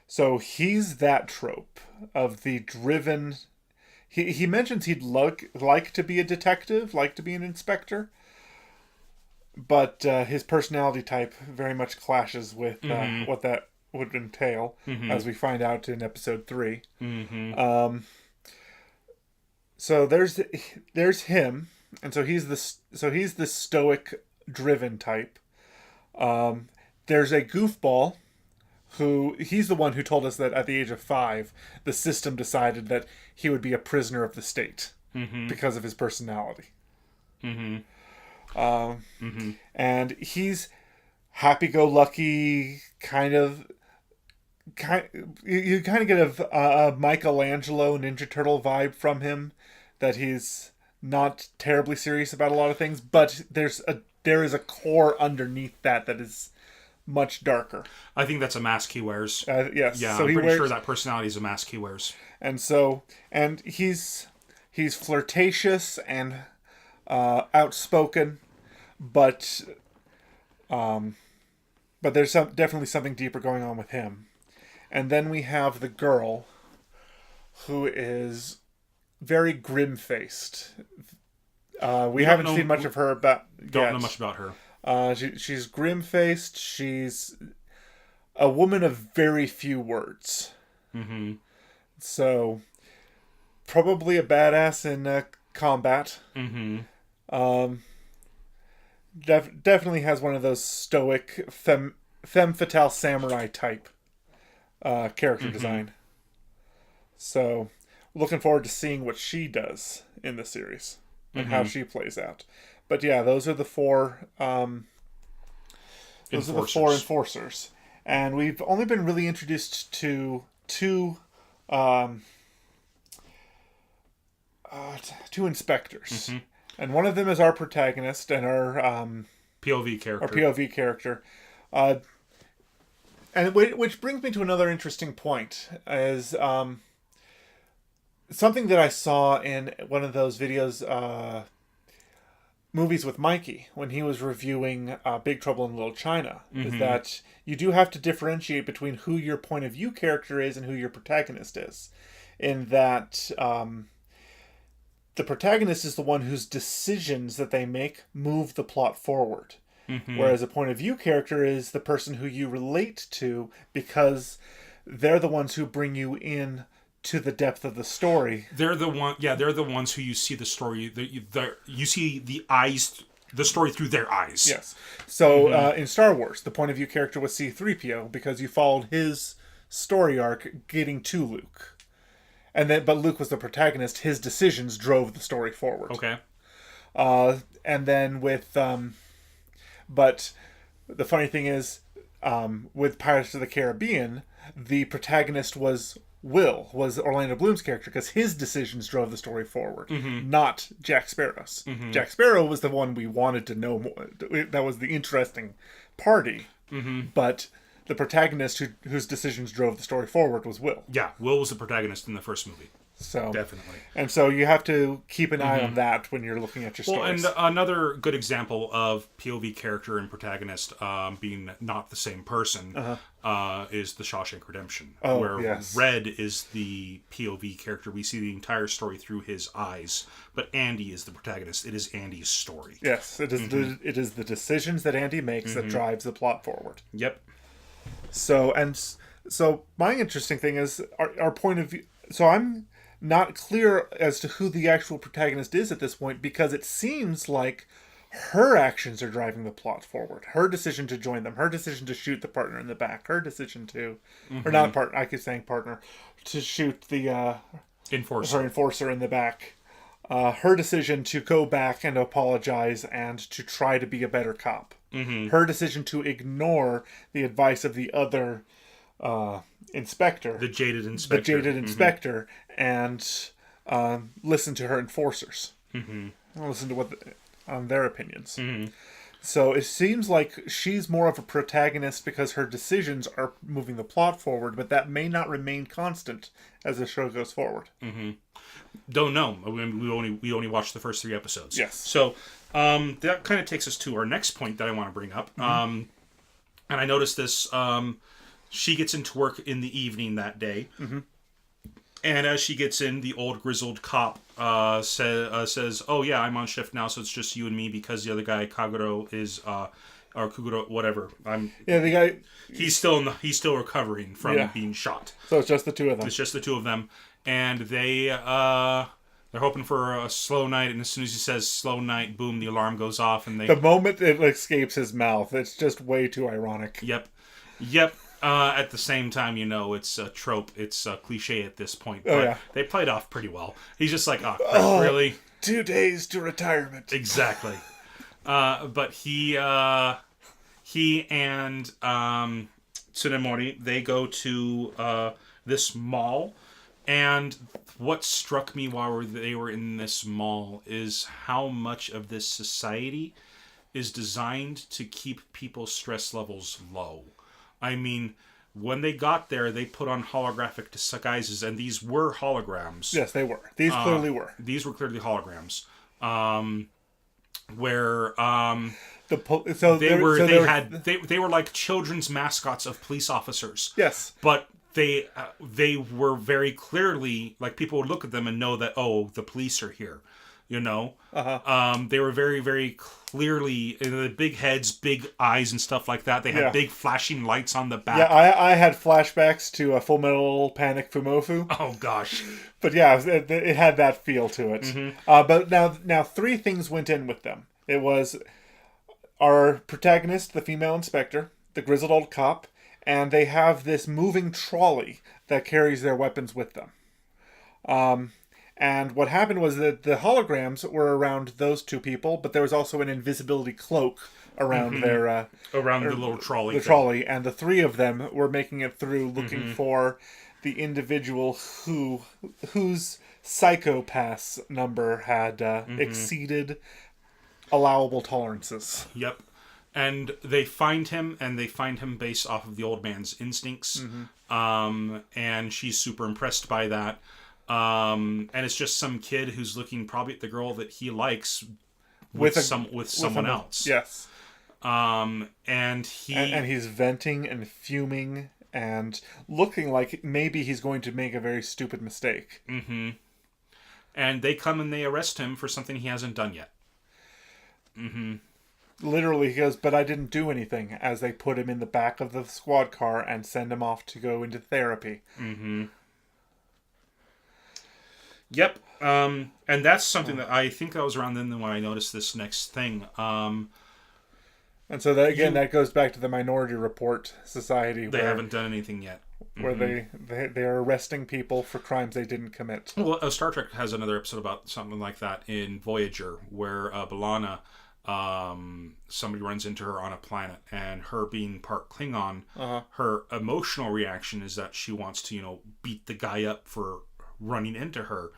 So he's that trope of the driven. He mentions he'd like to be a detective, like to be an inspector, but his personality type very much clashes with what that would entail, as we find out in episode 3. So there's him, and so he's the stoic, driven type. There's a goofball he's the one who told us that at the age of 5, the system decided that he would be a prisoner of the state because of his personality. And he's happy-go-lucky, you kind of get a Michelangelo Ninja Turtle vibe from him, that he's not terribly serious about a lot of things, but there is a core underneath that is much darker. I think that's a mask he wears. Yes. Yeah, so I'm pretty sure that personality is a mask he wears. And he's flirtatious and outspoken, but there's definitely something deeper going on with him. And then we have the girl, who is very grim-faced. We haven't seen much of her, but don't know much about her. She's grim-faced. She's a woman of very few words. So, probably a badass in combat. Definitely has one of those stoic femme fatale samurai type character design. So, looking forward to seeing what she does in the series and how she plays out. But yeah, those are the 4. Enforcers, and we've only been really introduced to 2 inspectors, and one of them is our protagonist and our POV character. And which brings me to another interesting point, is something that I saw in one of those videos. Movies with Mikey, when he was reviewing Big Trouble in Little China, is that you do have to differentiate between who your point of view character is and who your protagonist is. In that the protagonist is the one whose decisions that they make move the plot forward. Whereas a point of view character is the person who you relate to because they're the ones who bring you in to the depth of the story. They're the ones who you see the story. You see the eyes the story through their eyes. Yes. So in Star Wars, the point of view character was C-3PO because you followed his story arc getting to Luke. But Luke was the protagonist. His decisions drove the story forward. Okay. And then but the funny thing is, with Pirates of the Caribbean, the protagonist was Orlando Bloom's character, because his decisions drove the story forward, not Jack Sparrow's. Jack Sparrow was the one we wanted to know more. That was the interesting party. But the protagonist whose decisions drove the story forward was Will. Yeah, Will was the protagonist in the first movie. So Definitely. And so you have to keep an eye on that when you're looking at your stories. And another good example of POV character and protagonist being not the same person is The Shawshank Redemption, where yes. Red is the POV character. We see the entire story through his eyes, but Andy is the protagonist. It is Andy's story. Yes, it is it is the decisions that Andy makes that drives the plot forward. Yep. So my interesting thing is our point of view. So I'm not clear as to who the actual protagonist is at this point, because it seems like her actions are driving the plot forward. Her decision to join them, her decision to shoot the partner in the back, her decision to, or not partner, I keep saying partner, to shoot the enforcer in the back. Her decision to go back and apologize and to try to be a better cop. Her decision to ignore the advice of the other inspector. The jaded inspector. And listen to her enforcers. Listen to on their opinions. So it seems like she's more of a protagonist because her decisions are moving the plot forward, but that may not remain constant as the show goes forward. Don't know. We only watched the first 3 episodes. Yes. So that kind of takes us to our next point that I want to bring up. And I noticed this. She gets into work in the evening that day. And as she gets in, the old grizzled cop says, "Oh yeah, I'm on shift now, so it's just you and me because the other guy, Kaguro, is or Kuguro, whatever. The guy. He's still recovering from being shot. So it's just the two of them. It's just the two of them, and they're hoping for a slow night. And as soon as he says slow night, boom, the alarm goes off, and the moment it escapes his mouth, it's just way too ironic. Yep. At the same time, it's a trope. It's a cliche at this point. But they played off pretty well. He's just like, oh, crap, really? 2 days to retirement. Exactly. But he and Tsunemori, they go to this mall. And what struck me while they were in this mall is how much of this society is designed to keep people's stress levels low. I mean, when they got there, they put on holographic disguises, and these were holograms. Yes, they were. These clearly were. These were clearly holograms. Where they were like children's mascots of police officers. Yes, but they were very clearly, like, people would look at them and know that, oh, the police are here. They were very, very clearly, the big heads, big eyes and stuff like that. They had big flashing lights on the back. Yeah, I had flashbacks to Full Metal Panic Fumofu. Oh, gosh. But yeah, it had that feel to it. But now 3 things went in with them. It was our protagonist, the female inspector, the grizzled old cop, and they have this moving trolley that carries their weapons with them. And what happened was that the holograms were around those 2 people, but there was also an invisibility cloak around their around the little trolley. The trolley, and the 3 of them were making it through, looking for the individual whose psychopath's number had exceeded allowable tolerances. Yep. And they find him based off of the old man's instincts. And she's super impressed by that. And it's just some kid who's looking probably at the girl that he likes with someone else. Yes. And he's venting and fuming and looking like maybe he's going to make a very stupid mistake. And they come and they arrest him for something he hasn't done yet. Literally, he goes, "But I didn't do anything," as they put him in the back of the squad car and send him off to go into therapy. Yep. And that's something that I think that was around then when I noticed this next thing. And so that again, that goes back to the Minority Report Society. They haven't done anything yet. Where they are arresting people for crimes they didn't commit. Well, Star Trek has another episode about something like that in Voyager, where B'Elanna, somebody runs into her on a planet, and her being part Klingon, her emotional reaction is that she wants to, beat the guy up for running into her.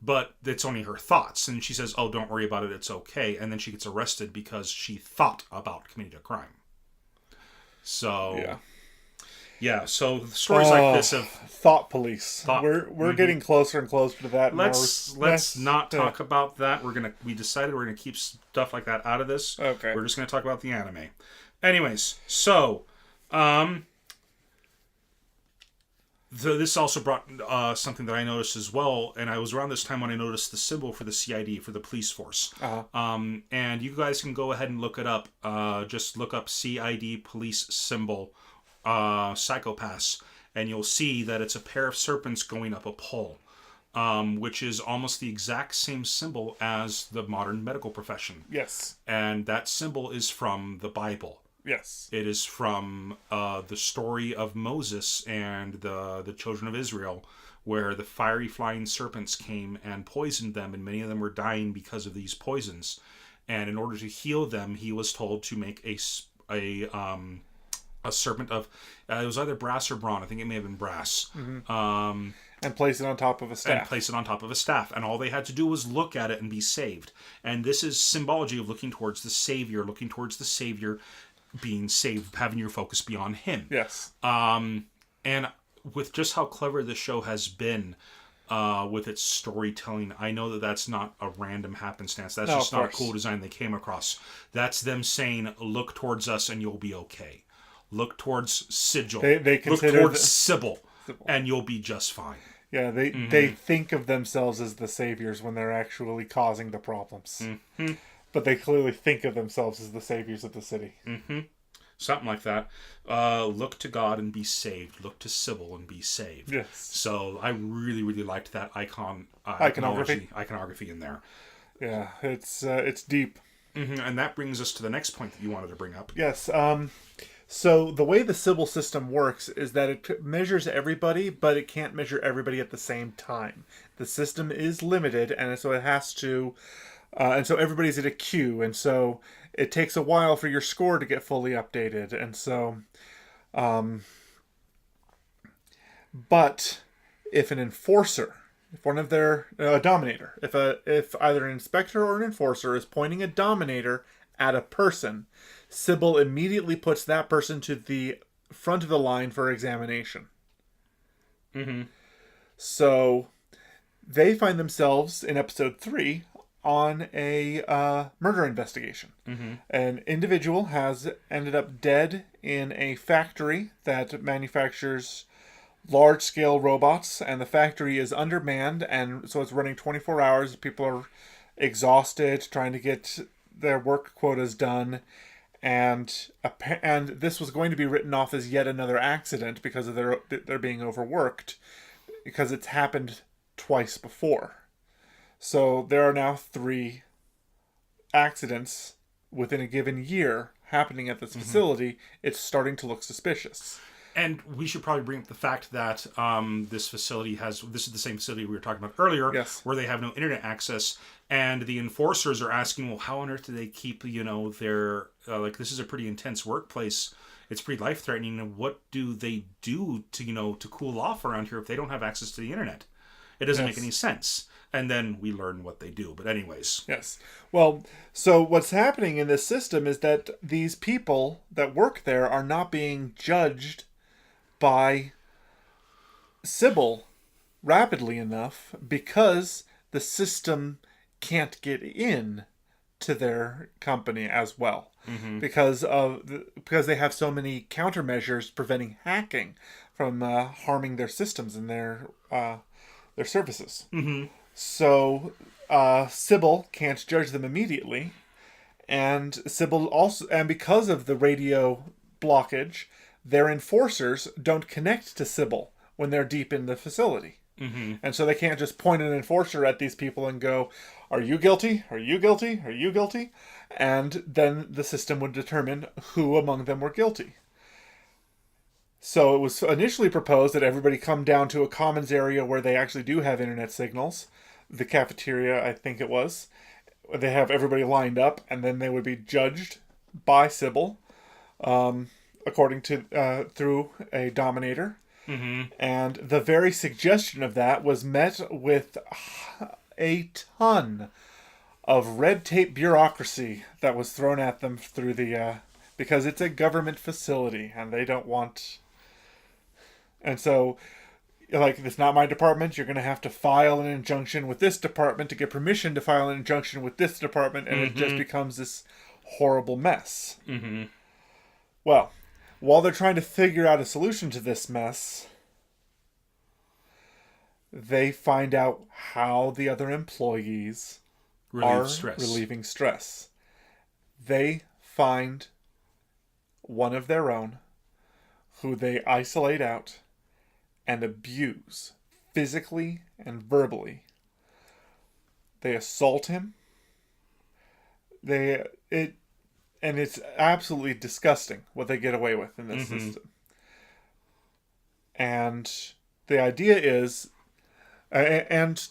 But it's only her thoughts. And she says, oh, don't worry about it. It's okay. And then she gets arrested because she thought about committing a crime. So, yeah. So stories like this of thought police. We're getting closer and closer to that. Let's not talk about that. We decided we're gonna keep stuff like that out of this. Okay. We're just gonna talk about the anime. Anyways, so this also brought something that I noticed as well, and I was around this time when I noticed the symbol for the CID, for the police force. And you guys can go ahead and look it up. Just look up CID police symbol, Psychopaths, and you'll see that it's a pair of serpents going up a pole, which is almost the exact same symbol as the modern medical profession. Yes. And that symbol is from the Bible. Yes. It is from the story of Moses and the children of Israel, where the fiery flying serpents came and poisoned them, and many of them were dying because of these poisons. And in order to heal them, he was told to make a serpent of it was either brass or bronze. I think it may have been brass. And place it on top of a staff. And all they had to do was look at it and be saved. And this is symbology of looking towards the Savior, being saved, having your focus be on him. Yes. And with just how clever this show has been with its storytelling, I know that that's not a random happenstance. That's just not a cool design they came across. That's them saying, look towards us and you'll be okay. Look towards Sigil. They look towards Sybil, and you'll be just fine. Yeah, they think of themselves as the saviors when they're actually causing the problems. But they clearly think of themselves as the saviors of the city. Something like that. Look to God and be saved. Look to Sybil and be saved. Yes. So I really, really liked that iconography in there. Yeah, it's deep. And that brings us to the next point that you wanted to bring up. Yes. So the way the Sybil system works is that it measures everybody, but it can't measure everybody at the same time. The system is limited, and so it has to... and so everybody's at a queue, and so it takes a while for your score to get fully updated, and so, but if an enforcer, if one of their a dominator, if either an inspector or an enforcer is pointing a dominator at a person, Sybil immediately puts that person to the front of the line for examination. So they find themselves in episode 3 on a murder investigation. An individual has ended up dead in a factory that manufactures large-scale robots, and the factory is undermanned, and so it's running 24 hours. People are exhausted, trying to get their work quotas done, and this was going to be written off as yet another accident because of they're being overworked, because it's happened twice before. So there are now 3 accidents within a given year happening at this facility. It's starting to look suspicious. And we should probably bring up the fact that this is the same facility we were talking about earlier, where they have no internet access, and the enforcers are asking, well, how on earth do they keep, their, this is a pretty intense workplace. It's pretty life-threatening, and what do they do to cool off around here if they don't have access to the internet? It doesn't make any sense. And then we learn what they do. But anyways. Yes. Well, so what's happening in this system is that these people that work there are not being judged by Sybil rapidly enough because the system can't get in to their company as well. Because they have so many countermeasures preventing hacking from harming their systems and their services. So Sybil can't judge them immediately, and Sybil also, and because of the radio blockage, their enforcers don't connect to Sybil when they're deep in the facility. And so they can't just point an enforcer at these people and go, are you guilty? Are you guilty? Are you guilty? And then the system would determine who among them were guilty. So it was initially proposed that everybody come down to a commons area where they actually do have internet signals. The cafeteria, I think it was. They have everybody lined up, and then they would be judged by Sybil, according to through a dominator. And the very suggestion of that was met with a ton of red tape bureaucracy that was thrown at them through the because it's a government facility and they don't want. And so, like, it's not my department. You're going to have to file an injunction with this department to get permission to file an injunction with this department, and it just becomes this horrible mess. Well, while they're trying to figure out a solution to this mess, they find out how the other employees are relieving stress. They find one of their own who they isolate out and abuse physically and verbally. They assault him. And it's absolutely disgusting what they get away with in this system. And the idea is, and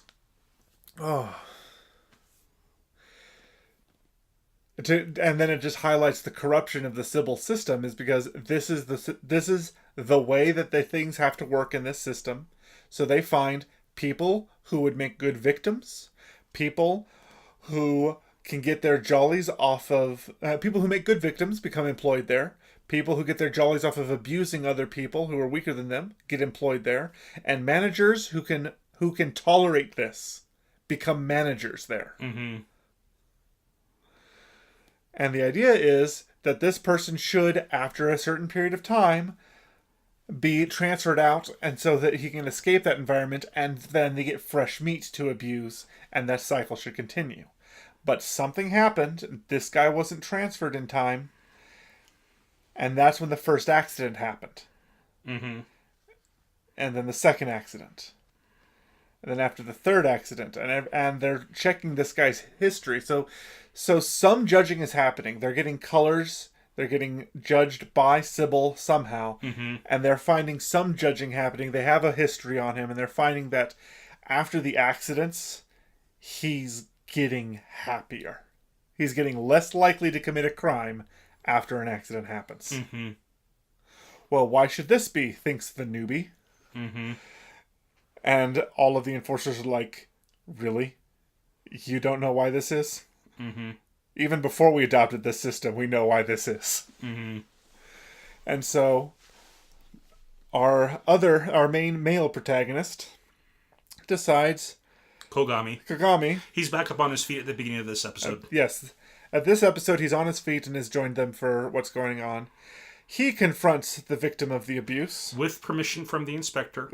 then it just highlights the corruption of the Sybil system, is because this is the way that things have to work in this system. So they find people who would make good victims, people who can get their jollies off of people who make good victims become employed there. People who get their jollies off of abusing other people who are weaker than them get employed there, and managers who can tolerate this become managers there. And the idea is that this person should, after a certain period of time, be transferred out, and so that he can escape that environment, and then they get fresh meat to abuse, and that cycle should continue. But something happened. This guy wasn't transferred in time, and that's when the first accident happened. And then the second accident. And then after the third accident, and they're checking this guy's history. So some judging is happening. They're getting colors. They're getting judged by Sybil somehow. And they're finding some judging happening. They have a history on him, and they're finding that after the accidents, he's getting happier. He's getting less likely to commit a crime after an accident happens. Well, why should this be, thinks the newbie. And all of the enforcers are like, really? You don't know why this is? Even before we adopted this system, we know why this is. And so our main male protagonist decides... Kagami. He's back up on his feet at the beginning of this episode. Yes. At this episode, he's on his feet and has joined them for what's going on. He confronts the victim of the abuse. With permission from the inspector.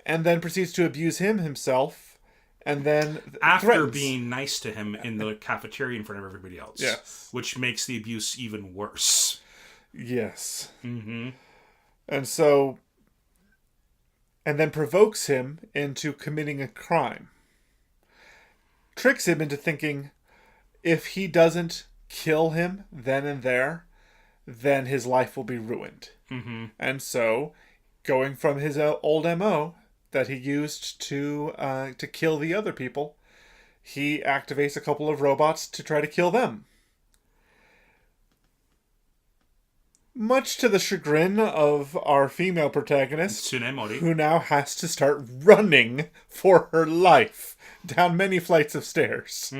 And then proceeds to abuse him himself. And then after being nice to him in the cafeteria in front of everybody else. Yes. Which makes the abuse even worse. Yes. And so... And then provokes him into committing a crime. Tricks him into thinking if he doesn't kill him then and there, then his life will be ruined. And so, going from his old MO that he used to kill the other people, he activates a couple of robots to try to kill them. Much to the chagrin of our female protagonist, Tsunemori, who now has to start running for her life down many flights of stairs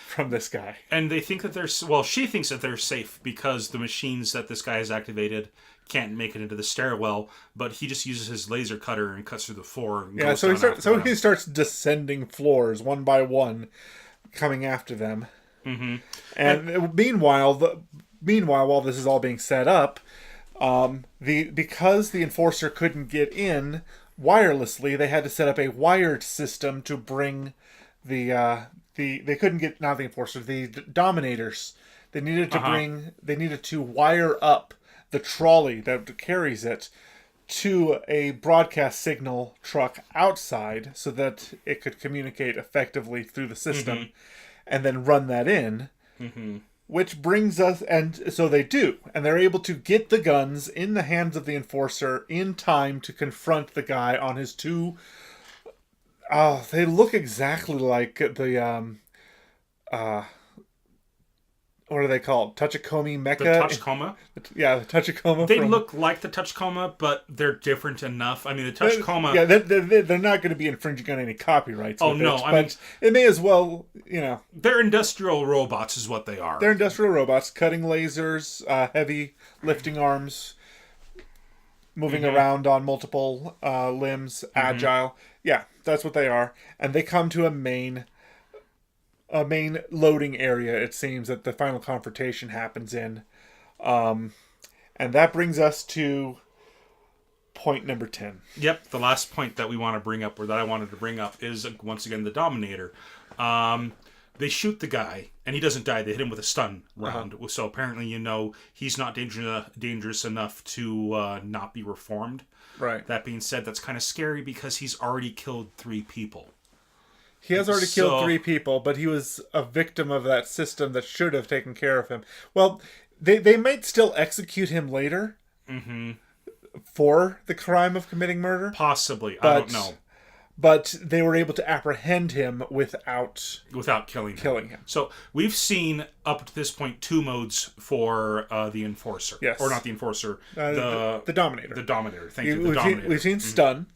from this guy. And they think that she thinks that they're safe because the machines that this guy has activated can't make it into the stairwell, but he just uses his laser cutter and cuts through the floor. And he starts descending floors one by one, coming after them. And meanwhile, while this is all being set up, because the enforcer couldn't get in wirelessly, they had to set up a wired system to bring the dominators. They needed to wire up the trolley that carries it to a broadcast signal truck outside so that it could communicate effectively through the system and then run that in. Which brings us, and so they do, and they're able to get the guns in the hands of the enforcer in time to confront the guy on his two. They look exactly like the what are they called? Tachikomi Mecha? The Tachikoma? Yeah, the Tachikoma. They look like the Tachikoma, but they're different enough. I mean, the Tachikoma... Yeah, they're not going to be infringing on any copyrights. Oh, no. I mean, it may as well, They're industrial robots is what they are. They're industrial robots, cutting lasers, heavy lifting arms, moving around on multiple limbs, agile. Yeah, that's what they are. And they come to a main loading area, it seems, that the final confrontation happens in. And that brings us to point number 10. Yep, the last point that we want to bring up, or that I wanted to bring up, is, once again, the Dominator. They shoot the guy, and he doesn't die. They hit him with a stun round. So apparently, he's not dangerous enough to not be reformed. Right. That being said, that's kind of scary because he's already killed 3 people. He has already killed 3 people, but he was a victim of that system that should have taken care of him. Well, they might still execute him later for the crime of committing murder. Possibly. I don't know. But they were able to apprehend him without killing him. So we've seen, up to this point, 2 modes for the Enforcer. Yes. Or not the Enforcer. The Dominator. The Dominator. Thank you. The Dominator. We've seen stun.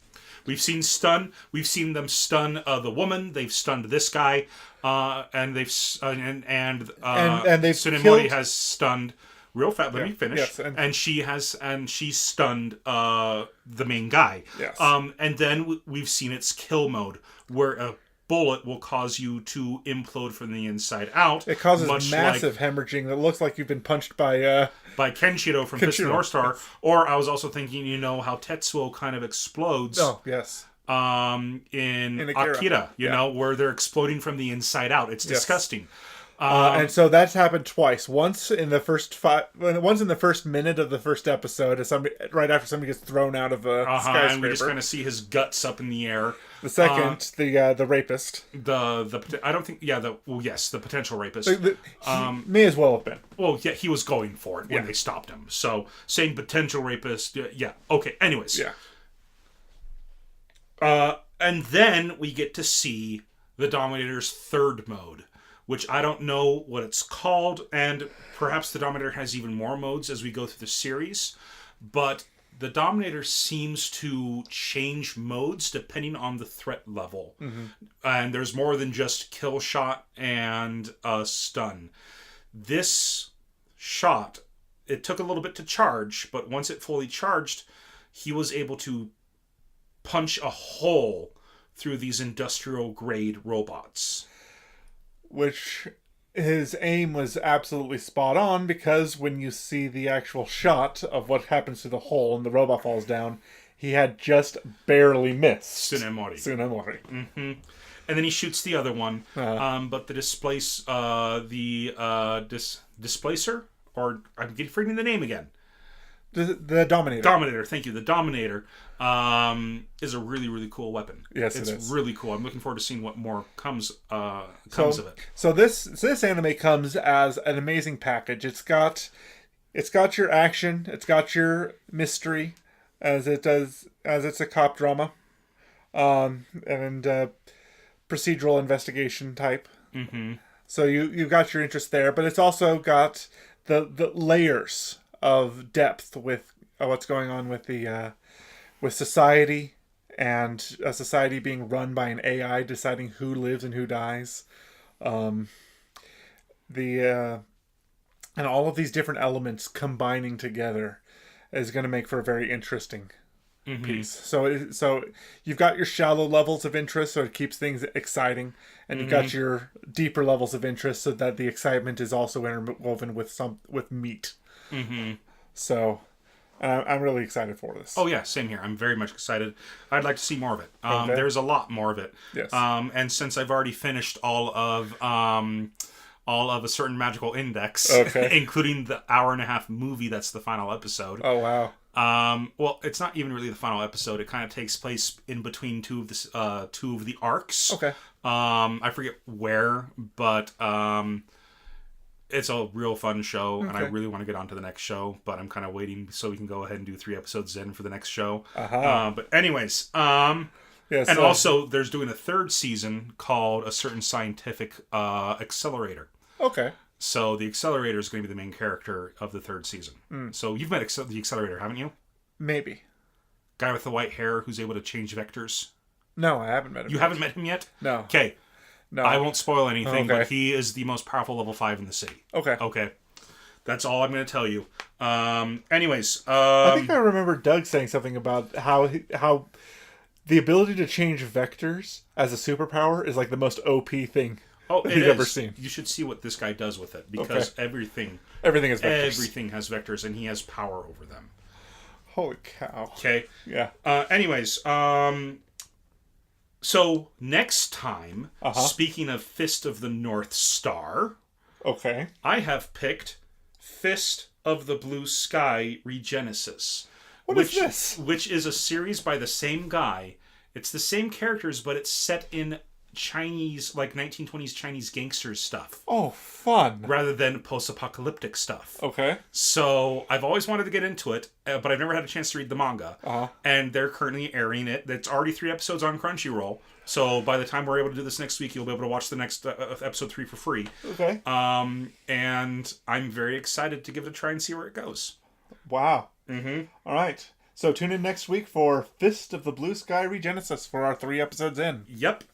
We've seen stun. We've seen them stun the woman. They've stunned this guy, and they've Tsunemori killed... has stunned. Real fast. Let me finish. Yes, and she's stunned the main guy. Yes. And then we've seen its kill mode, where a bullet will cause you to implode from the inside out. It causes massive hemorrhaging that looks like you've been punched by Kenshiro from Fist of the North Star. Yes. Or I was also thinking, how Tetsuo kind of explodes. Oh, yes. In Akira, where they're exploding from the inside out. It's disgusting. And so that's happened twice. Once in the first minute of the first episode, right after somebody gets thrown out of a skyscraper, and we just kind of see his guts up in the air. The second, the rapist. The potential rapist. May as well have been. Well, yeah, he was going for it when they stopped him. So saying potential rapist, yeah, okay. Anyways, and then we get to see the Dominator's third mode, which I don't know what it's called, and perhaps the Dominator has even more modes as we go through the series, but the Dominator seems to change modes depending on the threat level. And there's more than just kill shot and stun. This shot, it took a little bit to charge, but once it fully charged, he was able to punch a hole through these industrial grade robots. Which his aim was absolutely spot on, because when you see the actual shot of what happens to the hole and the robot falls down, he had just barely missed Tsunemori. And then he shoots the other one, but the displacer, or I'm forgetting the name again. The Dominator. Dominator, thank you. The Dominator is a really, really cool weapon. Yes, it's really cool. I'm looking forward to seeing what more comes of it. So this anime comes as an amazing package. It's got your action, it's got your mystery, as it's a cop drama, and procedural investigation type. So you've got your interest there, but it's also got the layers of depth with what's going on with the with society, and a society being run by an AI deciding who lives and who dies. And all of these different elements combining together is going to make for a very interesting piece. So you've got your shallow levels of interest, so it keeps things exciting, and you've got your deeper levels of interest, so that the excitement is also interwoven with meat. So I'm really excited for this. Oh yeah, same here. I'm very much excited. I'd like to see more of it. Okay. There's a lot more of it. Yes. And since I've already finished all of A Certain Magical Index, okay. including the 1.5-hour movie that's the final episode. Oh wow. Well, it's not even really the final episode. It kind of takes place in between two of the arcs. Okay. I forget where, but it's a real fun show, and I really want to get on to the next show, but I'm kind of waiting so we can go ahead and do 3 episodes in for the next show. But anyways, and also there's doing a 3rd season called A Certain Scientific Accelerator. Okay. So the Accelerator is going to be the main character of the 3rd season. So you've met the Accelerator, haven't you? Maybe. Guy with the white hair who's able to change vectors. No, I haven't met him. You haven't met him yet? No. Okay. No. I won't spoil anything, Okay. but he is the most powerful level 5 in the city. Okay. Okay. That's all I'm going to tell you. Anyways. I think I remember Doug saying something about how the ability to change vectors as a superpower is like the most OP thing he's ever seen. You should see what this guy does with it, because everything is vectors. Everything has vectors, and he has power over them. Holy cow. Okay. Yeah. Anyways, so next time, speaking of Fist of the North Star, okay, I have picked Fist of the Blue Sky Regenesis. What is this? Which is a series by the same guy. It's the same characters, but it's set in Chinese, like 1920s Chinese gangsters stuff. Oh, fun. Rather than post-apocalyptic stuff. Okay. So I've always wanted to get into it, but I've never had a chance to read the manga. And they're currently airing it. It's already 3 episodes on Crunchyroll. So by the time we're able to do this next week, you'll be able to watch the next episode 3 for free. Okay. And I'm very excited to give it a try and see where it goes. Wow. Mm-hmm. All right. So tune in next week for Fist of the Blue Sky Regenesis for our 3 episodes in. Yep.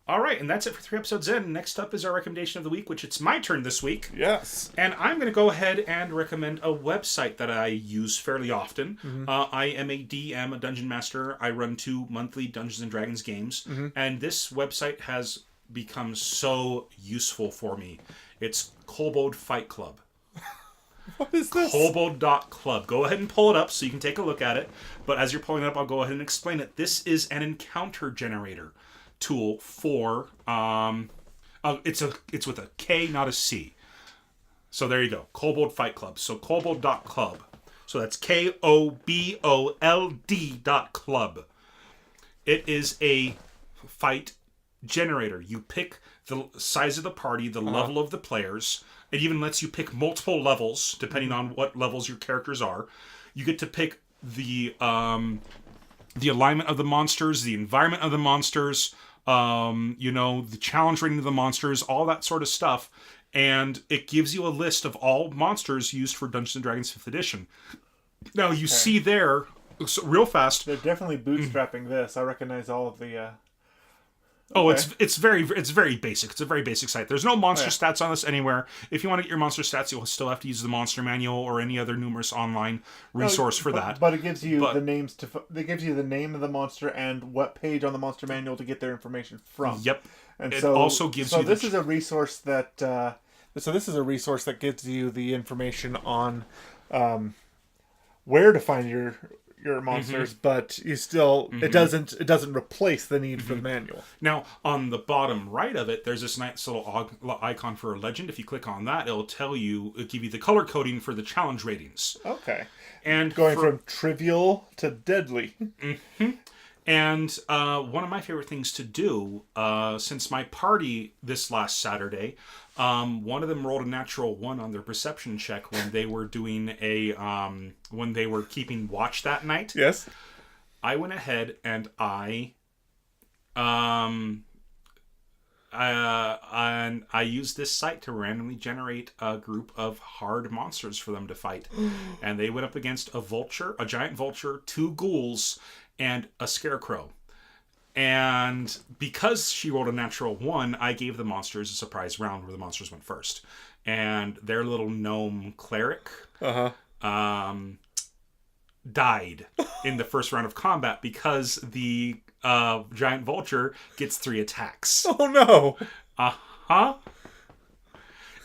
All right, and that's it for 3 episodes in. Next up is our recommendation of the week, which it's my turn this week. Yes. And I'm going to go ahead and recommend a website that I use fairly often. I am a DM, a Dungeon Master. I run 2 monthly Dungeons & Dragons games. And this website has become so useful for me. It's Kobold Fight Club. What is this? Kobold.club. Go ahead and pull it up so you can take a look at it. But as you're pulling it up, I'll go ahead and explain it. This is an encounter generator tool for it's with a K, not a C. So there you go. Kobold Fight Club. So kobold.club. So that's KOBOLD.club. It is a fight generator. You pick the size of the party, the level of the players. It even lets you pick multiple levels depending on what levels your characters are. You get to pick the alignment of the monsters, the environment of the monsters, the challenge rating of the monsters, all that sort of stuff. And it gives you a list of all monsters used for Dungeons & Dragons 5th edition. Now, you see there, so real fast... They're definitely bootstrapping this. I recognize all of the... Oh, it's very basic. It's a very basic site. There's no monster stats on this anywhere. If you want to get your monster stats, you'll still have to use the monster manual or any other numerous online resource for that. But it gives you the names it gives you the name of the monster and what page on the monster manual to get their information from. Yep. And it also gives you. This is a resource that. This is a resource that gives you the information on where to find your monsters, but you still it doesn't replace the need for the manual. Now, on the bottom right of it, there's this nice little icon for a legend. If you click on that, it'll give you the color coding for the challenge ratings. Okay. And going from trivial to deadly. And one of my favorite things to do, since my party this last Saturday, one of them rolled a natural 1 on their perception check when they were doing when they were keeping watch that night. Yes. I went ahead and I used this site to randomly generate a group of hard monsters for them to fight. And they went up against a giant vulture, 2 ghouls, and a scarecrow. And because she rolled a natural 1, I gave the monsters a surprise round where the monsters went first. And their little gnome cleric died in the first round of combat because the giant vulture gets 3 attacks. Oh no!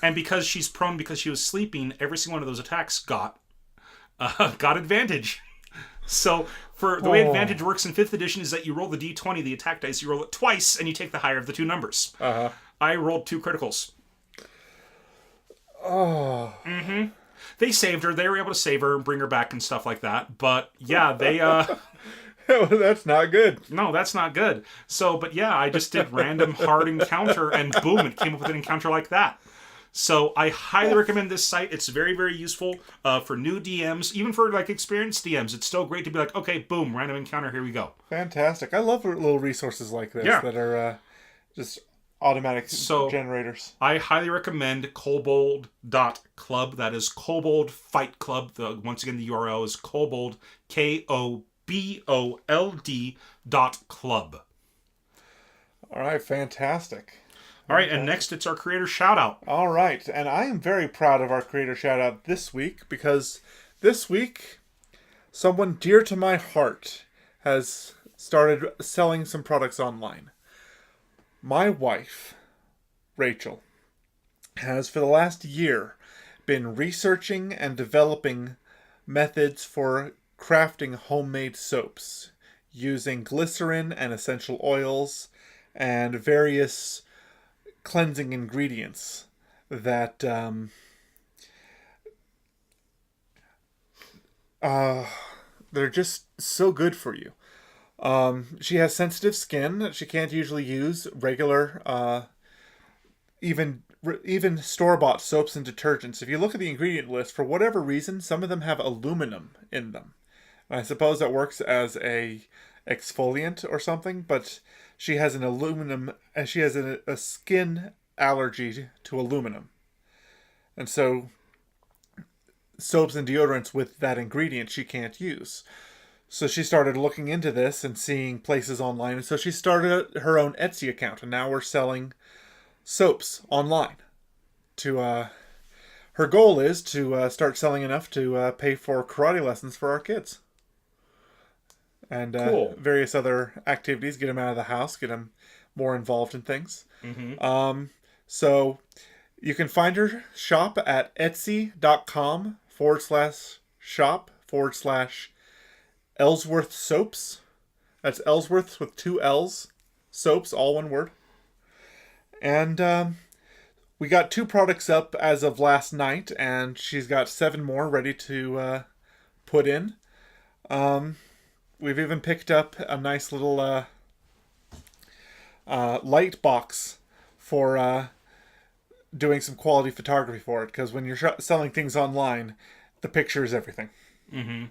And because she's prone because she was sleeping, every single one of those attacks got advantage. So, for the way advantage works in 5th edition is that you roll the d20, the attack dice, you roll it twice, and you take the higher of the 2 numbers. I rolled 2 criticals. Oh. They saved her. They were able to save her and bring her back and stuff like that. But yeah, they That's not good. no, that's not good. So, but yeah, I just did random hard encounter, and boom, it came up with an encounter like that. So I highly recommend this site. It's very, very useful for new DMs, even for like experienced DMs. It's still great to be like, okay, boom, random encounter, here we go. Fantastic. I love little resources like this that are just automatic generators. I highly recommend kobold.club. That is Kobold Fight Club. Once again, the URL is kobold, KOBOLD.club. All right, fantastic. All right, and next it's our creator shout out. All right, and I am very proud of our creator shout out this week because this week someone dear to my heart has started selling some products online. My wife, Rachel, has for the last year been researching and developing methods for crafting homemade soaps using glycerin and essential oils and various cleansing ingredients that they're just so good for you. She has sensitive skin. She can't usually use regular even store-bought soaps and detergents. If you look at the ingredient list, for whatever reason, some of them have aluminum in them. And I suppose that works as a exfoliant or something, but she has an aluminum, and she has a skin allergy to aluminum. And so soaps and deodorants with that ingredient she can't use. So she started looking into this and seeing places online. And so she started her own Etsy account. And now we're selling soaps online. Her goal is to start selling enough to pay for karate lessons for our kids. And cool. Various other activities, get them out of the house, get them more involved in things. Mm-hmm. So you can find her shop at etsy.com/shop/Ellsworth Soaps. That's Ellsworth with 2 L's. Soaps, all one word. And we got 2 products up as of last night, and she's got 7 more ready to put in. We've even picked up a nice little light box for doing some quality photography for it. Because when you're selling things online, the picture is everything. Mm-hmm.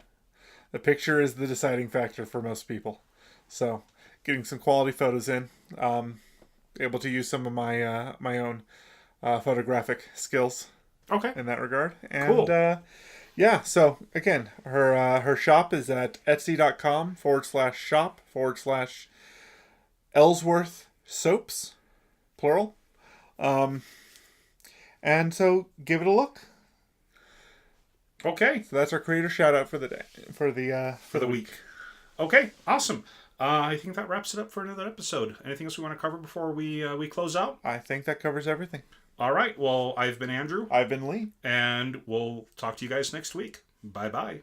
The picture is the deciding factor for most people. So, getting some quality photos in. Able to use some of my my own photographic skills. Okay. In that regard. And, cool. Yeah, so again, her shop is at etsy.com/shop/Ellsworth Soaps, plural. And so give it a look. Okay. So that's our creator shout out for the day, for the week. Okay, awesome. I think that wraps it up for another episode. Anything else we want to cover before we close out? I think that covers everything. All right. Well, I've been Andrew. I've been Lee. And we'll talk to you guys next week. Bye-bye.